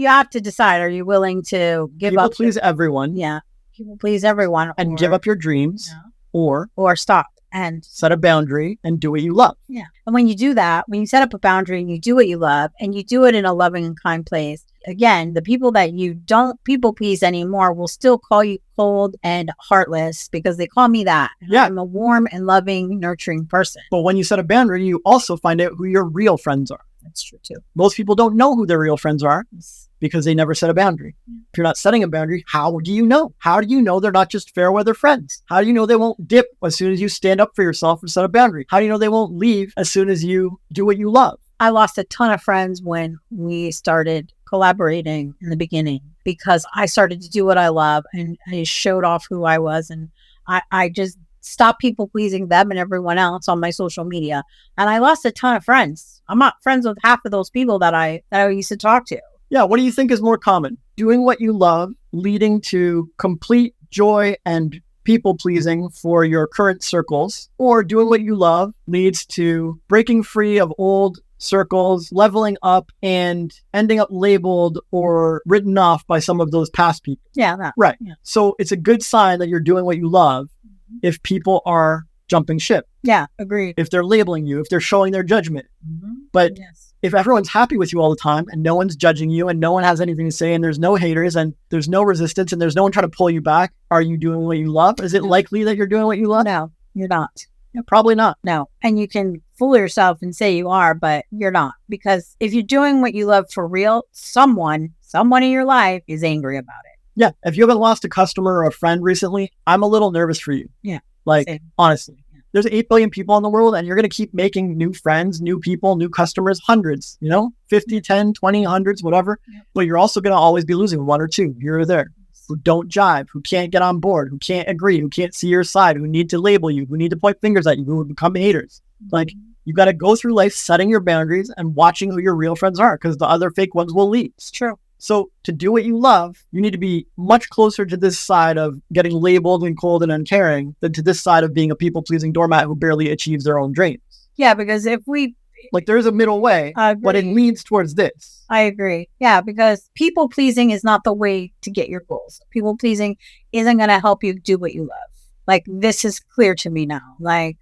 have to decide, are you willing to give people up? please everyone. Yeah. People please everyone. And give up your dreams or stop and set a boundary and do what you love. Yeah. And when you do that, when you set up a boundary and you do what you love and you do it in a loving and kind place, again, the people that you don't people please anymore will still call you cold and heartless because they call me that. Yeah. I'm a warm and loving, nurturing person. But when you set a boundary, you also find out who your real friends are. That's true too. Most people don't know who their real friends are because they never set a boundary. If you're not setting a boundary, how do you know? How do you know they're not just fair weather friends? How do you know they won't dip as soon as you stand up for yourself and set a boundary? How do you know they won't leave as soon as you do what you love? I lost a ton of friends when we started collaborating in the beginning because I started to do what I love and I showed off who I was, and I just stopped people pleasing them and everyone else on my social media. And I lost a ton of friends. I'm not friends with half of those people that I used to talk to. Yeah. What do you think is more common? Doing what you love, leading to complete joy and people pleasing for your current circles, or doing what you love leads to breaking free of old circles, leveling up, and ending up labeled or written off by some of those past people. Yeah. Right. Yeah. So it's a good sign that you're doing what you love if people are jumping ship. Yeah, agreed. If they're labeling you, if they're showing their judgment. But yes, if everyone's happy with you all the time and no one's judging you and no one has anything to say and there's no haters and there's no resistance and there's no one trying to pull you back, are you doing what you love? Is it likely that you're doing what you love? No, you're not. Yeah, probably not. No. And you can fool yourself and say you are, but you're not. Because if you're doing what you love for real, someone in your life is angry about it. Yeah. If you haven't lost a customer or a friend recently, I'm a little nervous for you. Yeah. Like, Same. honestly, there's 8 billion people in the world and you're going to keep making new friends, new people, new customers, hundreds, 50, 10, 20, hundreds, whatever. Yep. But you're also going to always be losing one or two here or there who don't jive, who can't get on board, who can't agree, who can't see your side, who need to label you, who need to point fingers at you, who become haters. Like, you got to go through life setting your boundaries and watching who your real friends are because the other fake ones will leave. It's true. So to do what you love, you need to be much closer to this side of getting labeled and cold and uncaring than to this side of being a people-pleasing doormat who barely achieves their own dreams. Yeah, because if we... Like, there's a middle way, but it leads towards this. I agree. Yeah, because people-pleasing is not the way to get your goals. People-pleasing isn't going to help you do what you love. Like, this is clear to me now. Like,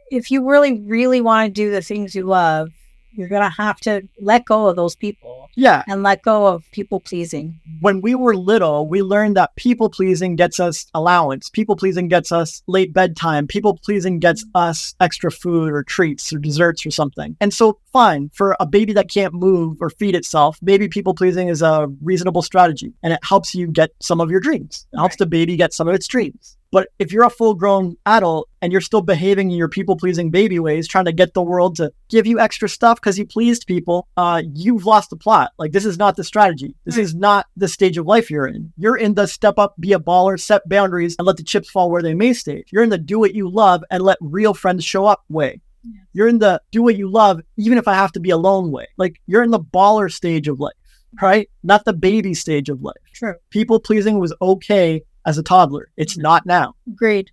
if you really, really want to do the things you love, you're going to have to let go of those people. Yeah. And let go of people-pleasing. When we were little, we learned that people-pleasing gets us allowance. People-pleasing gets us late bedtime. People-pleasing gets us extra food or treats or desserts or something. And so, fine, for a baby that can't move or feed itself, maybe people-pleasing is a reasonable strategy. And it helps you get some of your dreams. It helps the baby get some of its dreams. But if you're a full-grown adult and you're still behaving in your people-pleasing baby ways, trying to get the world to give you extra stuff because you pleased people, you've lost the plot. Like, this is not the strategy. This is not the stage of life you're in. You're in the step up, be a baller, set boundaries, and let the chips fall where they may stage. You're in the do what you love and let real friends show up way. Yeah. You're in the do what you love, even if I have to be alone way. Like, you're in the baller stage of life, right? Not the baby stage of life. True. People-pleasing was okay as a toddler. It's not now. Agreed.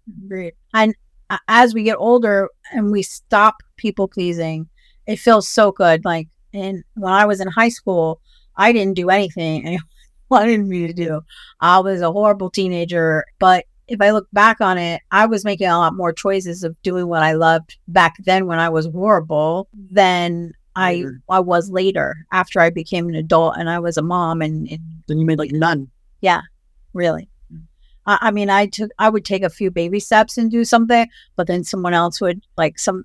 And as we get older and we stop people pleasing, it feels so good. Like, when I was in high school, I didn't do anything anyone wanted me to do. I was a horrible teenager, but if I look back on it, I was making a lot more choices of doing what I loved back then when I was horrible than I was later after I became an adult and I was a mom. And then you made like none. Yeah, really. I mean, I would take a few baby steps and do something, but then someone else would so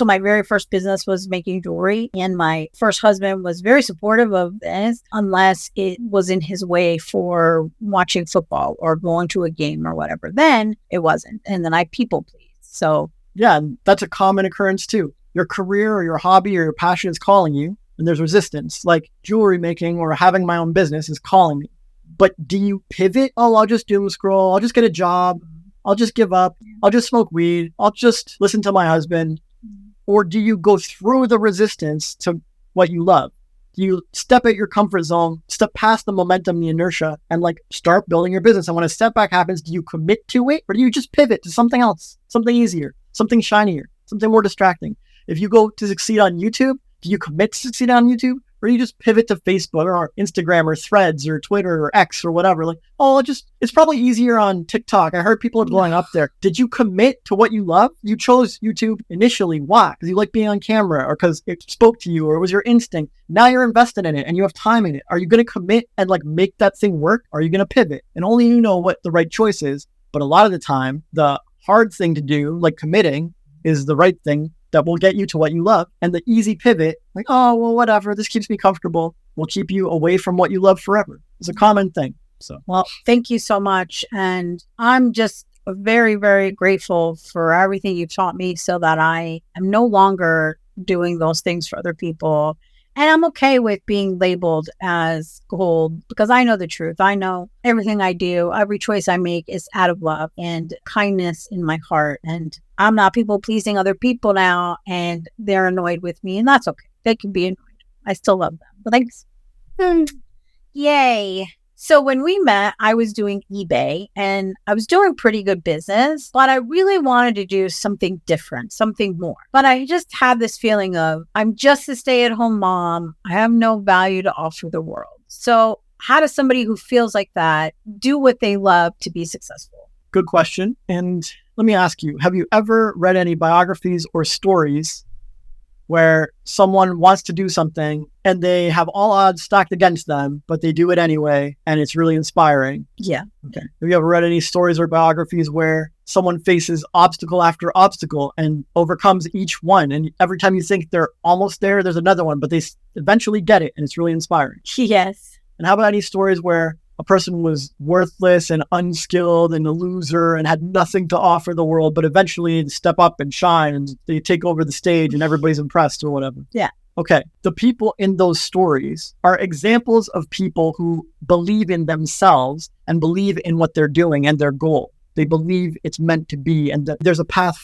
my very first business was making jewelry, and my first husband was very supportive of this unless it was in his way for watching football or going to a game or whatever. Then it wasn't. And then I people pleased. So yeah, that's a common occurrence too. Your career or your hobby or your passion is calling you and there's resistance, like jewelry making or having my own business is calling me. But do you pivot? Oh, I'll just doom scroll. I'll just get a job. I'll just give up. I'll just smoke weed. I'll just listen to my husband. Or do you go through the resistance to what you love? Do you step at your comfort zone, step past the momentum, the inertia, and start building your business? And when a setback happens, do you commit to it? Or do you just pivot to something else, something easier, something shinier, something more distracting? If you go to succeed on YouTube, do you commit to succeed on YouTube? Or you just pivot to Facebook or Instagram or Threads or Twitter or X or whatever. Like, oh, it's probably easier on TikTok. I heard people are going up there. Did you commit to what you love? You chose YouTube initially. Why? Because you like being on camera or because it spoke to you or it was your instinct. Now you're invested in it and you have time in it. Are you going to commit and like make that thing work? Or are you going to pivot? And only you know what the right choice is. But a lot of the time, the hard thing to do, like committing, is the right thing that will get you to what you love. And the easy pivot, like, oh, well, whatever, this keeps me comfortable, will keep you away from what you love forever. It's a common thing. So, well, thank you so much. And I'm just very, very grateful for everything you've taught me so that I am no longer doing those things for other people. And I'm okay with being labeled as gold because I know the truth. I know everything I do, every choice I make is out of love and kindness in my heart. And I'm not people pleasing other people now and they're annoyed with me. And that's okay. They can be annoyed. I still love them. But thanks. Yay. So when we met, I was doing eBay and I was doing pretty good business, but I really wanted to do something different, something more. But I just had this feeling of I'm just a stay-at-home mom. I have no value to offer the world. So how does somebody who feels like that do what they love to be successful? Good question. And let me ask you, have you ever read any biographies or stories where someone wants to do something and they have all odds stacked against them, but they do it anyway, and it's really inspiring? Yeah. Okay. Have you ever read any stories or biographies where someone faces obstacle after obstacle and overcomes each one, and every time you think they're almost there, there's another one, but they eventually get it, and it's really inspiring? Yes. And how about any stories where a person was worthless and unskilled and a loser and had nothing to offer the world, but eventually they step up and shine and they take over the stage and everybody's impressed or whatever? Yeah. Okay. The people in those stories are examples of people who believe in themselves and believe in what they're doing and their goal. They believe it's meant to be and that there's a path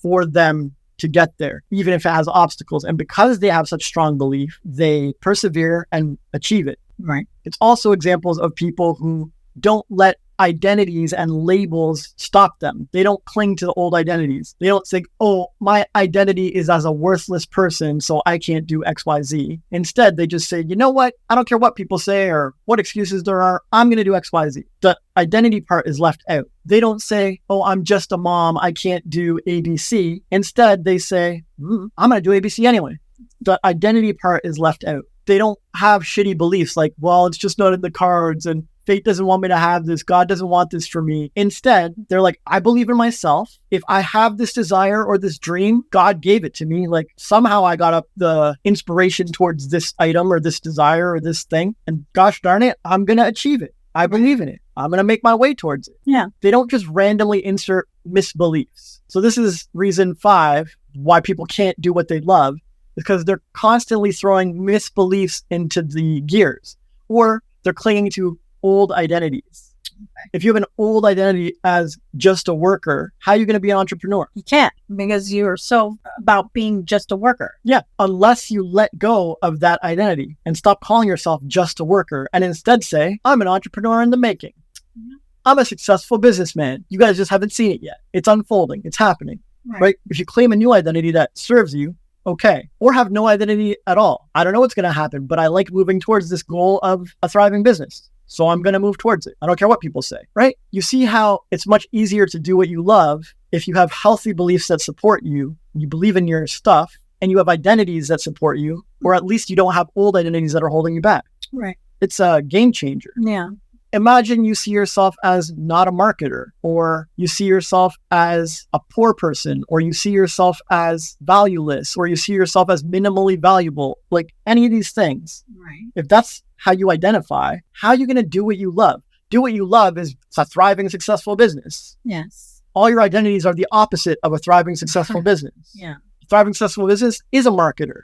for them to get there, even if it has obstacles. And because they have such strong belief, they persevere and achieve it. Right. It's also examples of people who don't let identities and labels stop them. They don't cling to the old identities. They don't think, oh, my identity is as a worthless person, so I can't do X, Y, Z. Instead, they just say, you know what? I don't care what people say or what excuses there are. I'm going to do X, Y, Z. The identity part is left out. They don't say, oh, I'm just a mom. I can't do ABC. Instead, they say, I'm going to do ABC anyway. The identity part is left out. They don't have shitty beliefs like, well, it's just not in the cards and fate doesn't want me to have this. God doesn't want this for me. Instead, they're like, I believe in myself. If I have this desire or this dream, God gave it to me. Like somehow I got up the inspiration towards this item or this desire or this thing. And gosh darn it, I'm going to achieve it. I believe in it. I'm going to make my way towards it. Yeah. They don't just randomly insert misbeliefs. So this is reason 5 why people can't do what they love, because they're constantly throwing misbeliefs into the gears, or they're clinging to old identities. Okay. If you have an old identity as just a worker, how are you going to be an entrepreneur? You can't, because you're so about being just a worker. Yeah, unless you let go of that identity and stop calling yourself just a worker and instead say, I'm an entrepreneur in the making. Mm-hmm. I'm a successful businessman. You guys just haven't seen it yet. It's unfolding. It's happening. Right? If you claim a new identity that serves you, okay. Or have no identity at all. I don't know what's going to happen, but I like moving towards this goal of a thriving business. So I'm going to move towards it. I don't care what people say, right? You see how it's much easier to do what you love if you have healthy beliefs that support you, you believe in your stuff, and you have identities that support you, or at least you don't have old identities that are holding you back. Right. It's a game changer. Yeah. Imagine you see yourself as not a marketer, or you see yourself as a poor person, or you see yourself as valueless, or you see yourself as minimally valuable, like any of these things. Right. If that's how you identify, how are you going to do what you love? Do what you love is a thriving, successful business. Yes. All your identities are the opposite of a thriving, successful business. Yeah. A thriving, successful business is a marketer.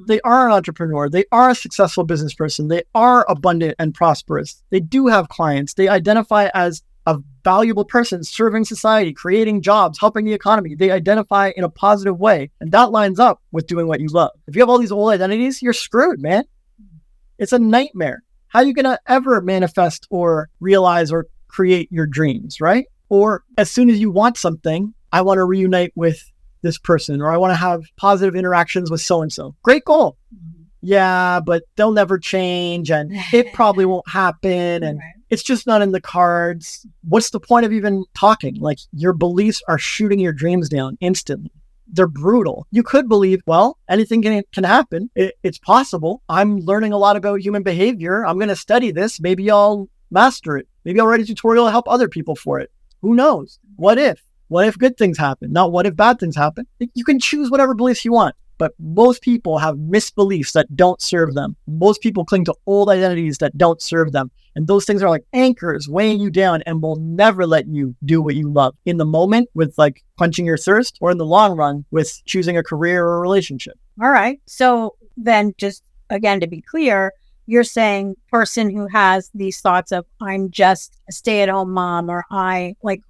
They are an entrepreneur. They are a successful business person. They are abundant and prosperous. They do have clients. They identify as a valuable person serving society, creating jobs, helping the economy. They identify in a positive way. And that lines up with doing what you love. If you have all these old identities, you're screwed, man. It's a nightmare. How are you going to ever manifest or realize or create your dreams, right? Or as soon as you want something, I want to reunite with this person, or I want to have positive interactions with so-and-so. Great goal. yeah, but they'll never change and it probably won't happen and it's just not in the cards. What's the point of even talking? Like, your beliefs are shooting your dreams down instantly. They're brutal. You could believe, well, anything can happen. It's possible. I'm learning a lot about human behavior. I'm going to study this. Maybe I'll master it. Maybe I'll write a tutorial to help other people for it. Who knows? What if? What if good things happen? Not what if bad things happen. You can choose whatever beliefs you want. But most people have misbeliefs that don't serve them. Most people cling to old identities that don't serve them. And those things are like anchors weighing you down and will never let you do what you love in the moment with like quenching your thirst, or in the long run with choosing a career or a relationship. All right. So then, just again, to be clear, you're saying person who has these thoughts of, I'm just a stay-at-home mom, or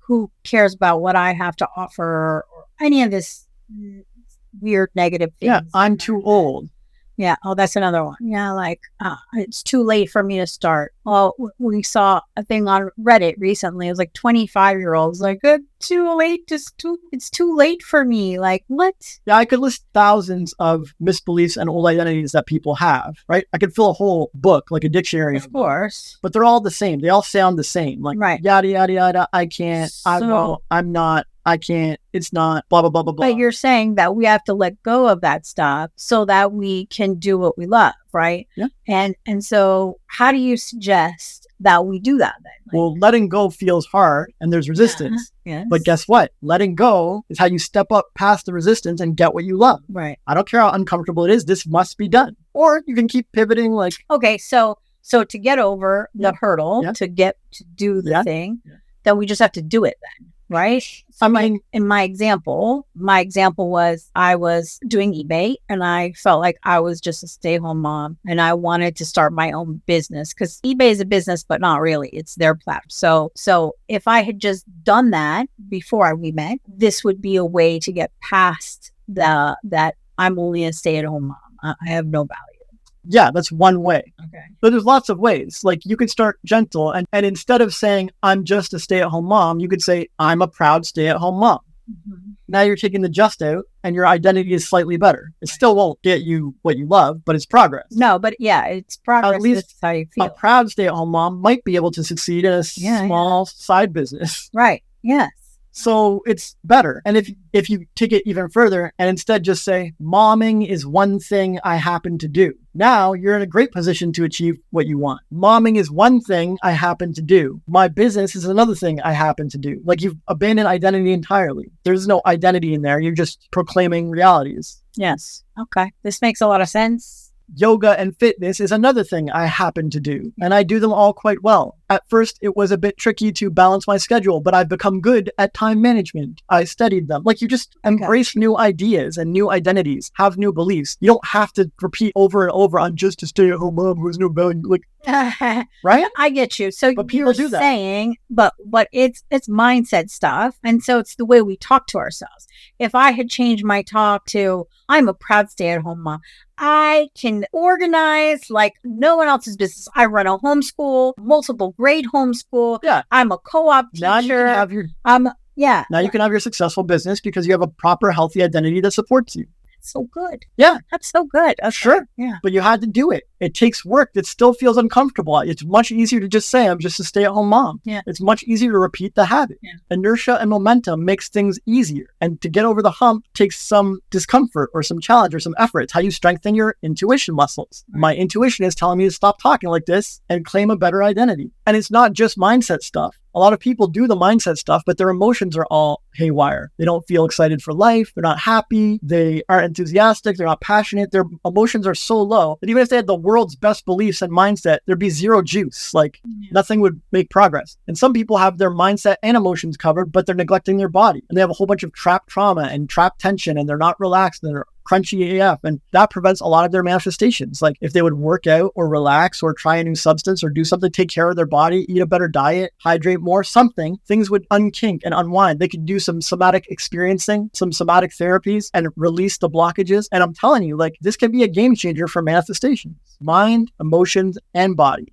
who cares about what I have to offer, or any of this weird negative things. Yeah, I'm too old. Yeah. Oh, that's another one. Yeah. It's too late for me to start. Well, we saw a thing on Reddit recently. It was like 25-year-olds like, it's too late. It's too late for me. Like, what? Yeah, I could list thousands of misbeliefs and old identities that people have, right? I could fill a whole book, like a dictionary. Of course. But they're all the same. They all sound the same. Like, right. Yada, yada, yada. I can't. I won't. I'm not. I can't, it's not, blah, blah, blah, blah, blah. But you're saying that we have to let go of that stuff so that we can do what we love, right? Yeah. And so how do you suggest that we do that then? Well, letting go feels hard and there's resistance. Yeah. Yes. But guess what? Letting go is how you step up past the resistance and get what you love. Right. I don't care how uncomfortable it is. This must be done. Or you can keep pivoting like. Okay. So to get over the hurdle, to do the thing, then we just have to do it then. Right. So in my example was I was doing eBay and I felt like I was just a stay-at-home mom and I wanted to start my own business because eBay is a business, but not really. It's their platform. So if I had just done that before we met, this would be a way to get past that I'm only a stay-at-home mom. I have no value. Yeah, that's one way. Okay. But there's lots of ways. Like, you can start gentle and instead of saying, I'm just a stay-at-home mom, you could say, I'm a proud stay-at-home mom. Mm-hmm. Now you're taking the just out and your identity is slightly better. It still won't get you what you love, but it's progress. No, but yeah, it's progress. At least that's how you feel. A proud stay-at-home mom might be able to succeed in a small side business. Right. Yes. So it's better. And if you take it even further and instead just say, momming is one thing I happen to do. Now you're in a great position to achieve what you want. Momming is one thing I happen to do. My business is another thing I happen to do. Like, you've abandoned identity entirely. There's no identity in there. You're just proclaiming realities. Yes. Okay. This makes a lot of sense. Yoga and fitness is another thing I happen to do, and I do them all quite well. At first, it was a bit tricky to balance my schedule, but I've become good at time management. I studied them. Like, you just embrace new ideas and new identities, have new beliefs. You don't have to repeat over and over, I'm just a stay-at-home mom who has no value. Like, right? I get you. So but people do that. Saying, but it's mindset stuff, and so it's the way we talk to ourselves. If I had changed my talk to, I'm a proud stay-at-home mom, I can organize like no one else's business. I run a homeschool, multiple grade homeschool. Yeah. I'm a co-op teacher. Now you can have your Now you can have your successful business because you have a proper, healthy identity that supports you. That's so good. Yeah. That's so good. Okay. Sure. Yeah. But you had to do it. It takes work. It still feels uncomfortable. It's much easier to just say, I'm just a stay-at-home mom. Yeah. It's much easier to repeat the habit. Yeah. Inertia and momentum makes things easier. And to get over the hump takes some discomfort or some challenge or some effort. It's how you strengthen your intuition muscles. Right. My intuition is telling me to stop talking like this and claim a better identity. And it's not just mindset stuff. A lot of people do the mindset stuff, but their emotions are all haywire. They don't feel excited for life. They're not happy. They aren't enthusiastic. They're not passionate. Their emotions are so low that even if they had the world's best beliefs and mindset, there'd be zero juice. Like, nothing would make progress. And some people have their mindset and emotions covered, but they're neglecting their body. And they have a whole bunch of trapped trauma and trapped tension, and they're not relaxed, and they're crunchy AF, and that prevents a lot of their manifestations. Like, if they would work out or relax or try a new substance or do something, take care of their body, eat a better diet, hydrate more, something, things would unkink and unwind. They could do some somatic experiencing, some somatic therapies, and release the blockages. And I'm telling you, like, this can be a game changer for manifestations, mind, emotions, and body.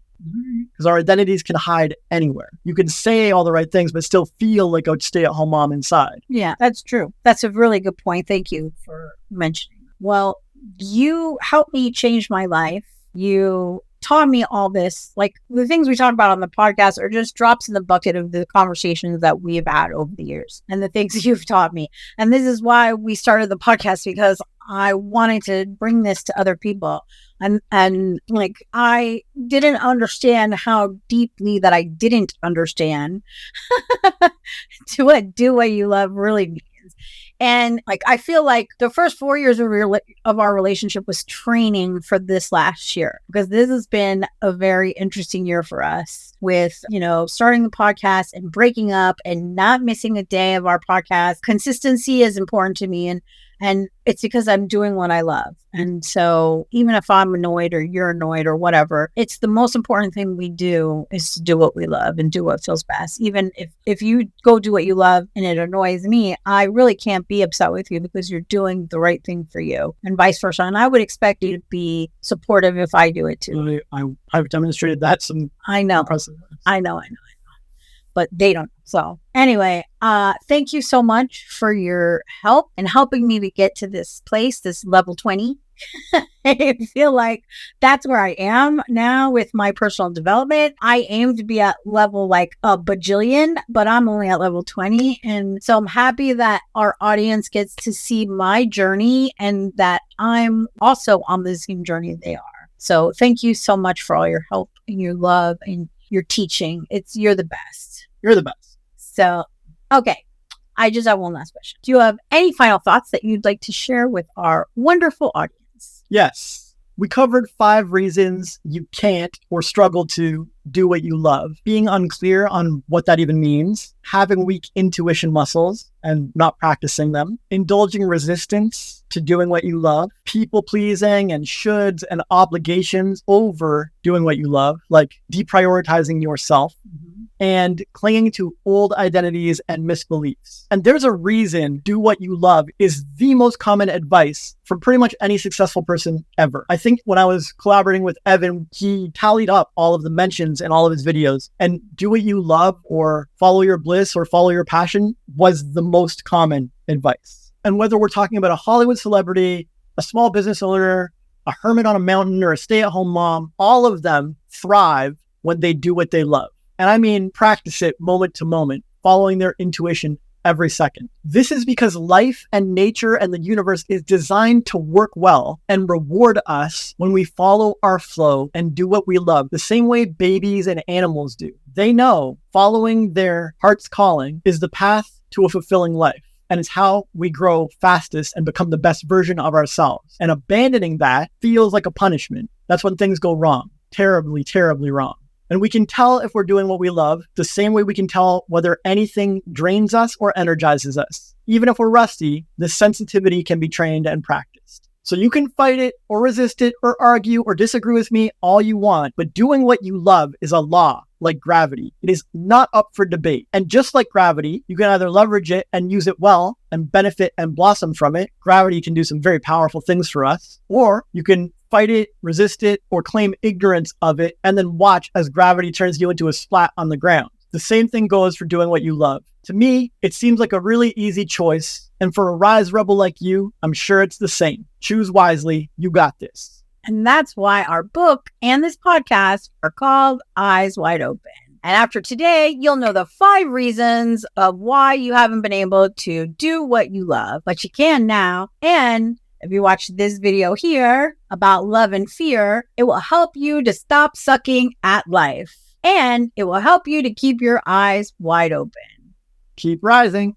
Because our identities can hide anywhere. You can say all the right things, but still feel like a stay-at-home mom inside. Yeah, that's true. That's a really good point. Thank you for mentioning. Well, you helped me change my life. You taught me all this. Like the things we talk about on the podcast are just drops in the bucket of the conversations that we've had over the years and the things you've taught me. And this is why we started the podcast, because I wanted to bring this to other people. And like, I didn't understand how deeply that I didn't understand to what do what you love really means. And like, I feel like the first 4 years of our relationship was training for this last year, because this has been a very interesting year for us with, starting the podcast and breaking up and not missing a day of our podcast. Consistency is important to me. And it's because I'm doing what I love. And so even if I'm annoyed or you're annoyed or whatever, it's the most important thing we do is to do what we love and do what feels best. Even if you go do what you love and it annoys me, I really can't be upset with you because you're doing the right thing for you and vice versa. And I would expect you to be supportive if I do it too. I've demonstrated that some I know. impressive ways. I know. But they don't. So anyway, thank you so much for your help and helping me to get to this place, this level 20. I feel like that's where I am now with my personal development. I aim to be at level like a bajillion, but I'm only at level 20. And so I'm happy that our audience gets to see my journey and that I'm also on the same journey they are. So thank you so much for all your help and your love and your teaching. You're the best. You're the best. So, okay. I just have one last question. Do you have any final thoughts that you'd like to share with our wonderful audience? Yes. We covered 5 reasons you can't or struggle to do what you love. Being unclear on what that even means, having weak intuition muscles and not practicing them, indulging resistance to doing what you love, people pleasing and shoulds and obligations over doing what you love, like deprioritizing yourself, and clinging to old identities and misbeliefs. And there's a reason do what you love is the most common advice from pretty much any successful person ever. I think when I was collaborating with Evan, he tallied up all of the mentions in all of his videos, and do what you love or follow your bliss or follow your passion was the most common advice. And whether we're talking about a Hollywood celebrity, a small business owner, a hermit on a mountain, or a stay-at-home mom, all of them thrive when they do what they love. And I mean, practice it moment to moment, following their intuition every second. This is because life and nature and the universe is designed to work well and reward us when we follow our flow and do what we love, the same way babies and animals do. They know following their heart's calling is the path to a fulfilling life. And it's how we grow fastest and become the best version of ourselves. And abandoning that feels like a punishment. That's when things go wrong. Terribly, terribly wrong. And we can tell if we're doing what we love the same way we can tell whether anything drains us or energizes us. Even if we're rusty, this sensitivity can be trained and practiced. So you can fight it or resist it or argue or disagree with me all you want, but doing what you love is a law, like gravity. It is not up for debate. And just like gravity, you can either leverage it and use it well and benefit and blossom from it. Gravity can do some very powerful things for us. Or you can fight it, resist it, or claim ignorance of it, and then watch as gravity turns you into a splat on the ground. The same thing goes for doing what you love. To me, it seems like a really easy choice. And for a rise rebel like you, I'm sure it's the same. Choose wisely. You got this. And that's why our book and this podcast are called Eyes Wide Open. And after today, you'll know the 5 reasons of why you haven't been able to do what you love, but you can now. And if you watch this video here about love and fear, it will help you to stop sucking at life. And it will help you to keep your eyes wide open. Keep rising.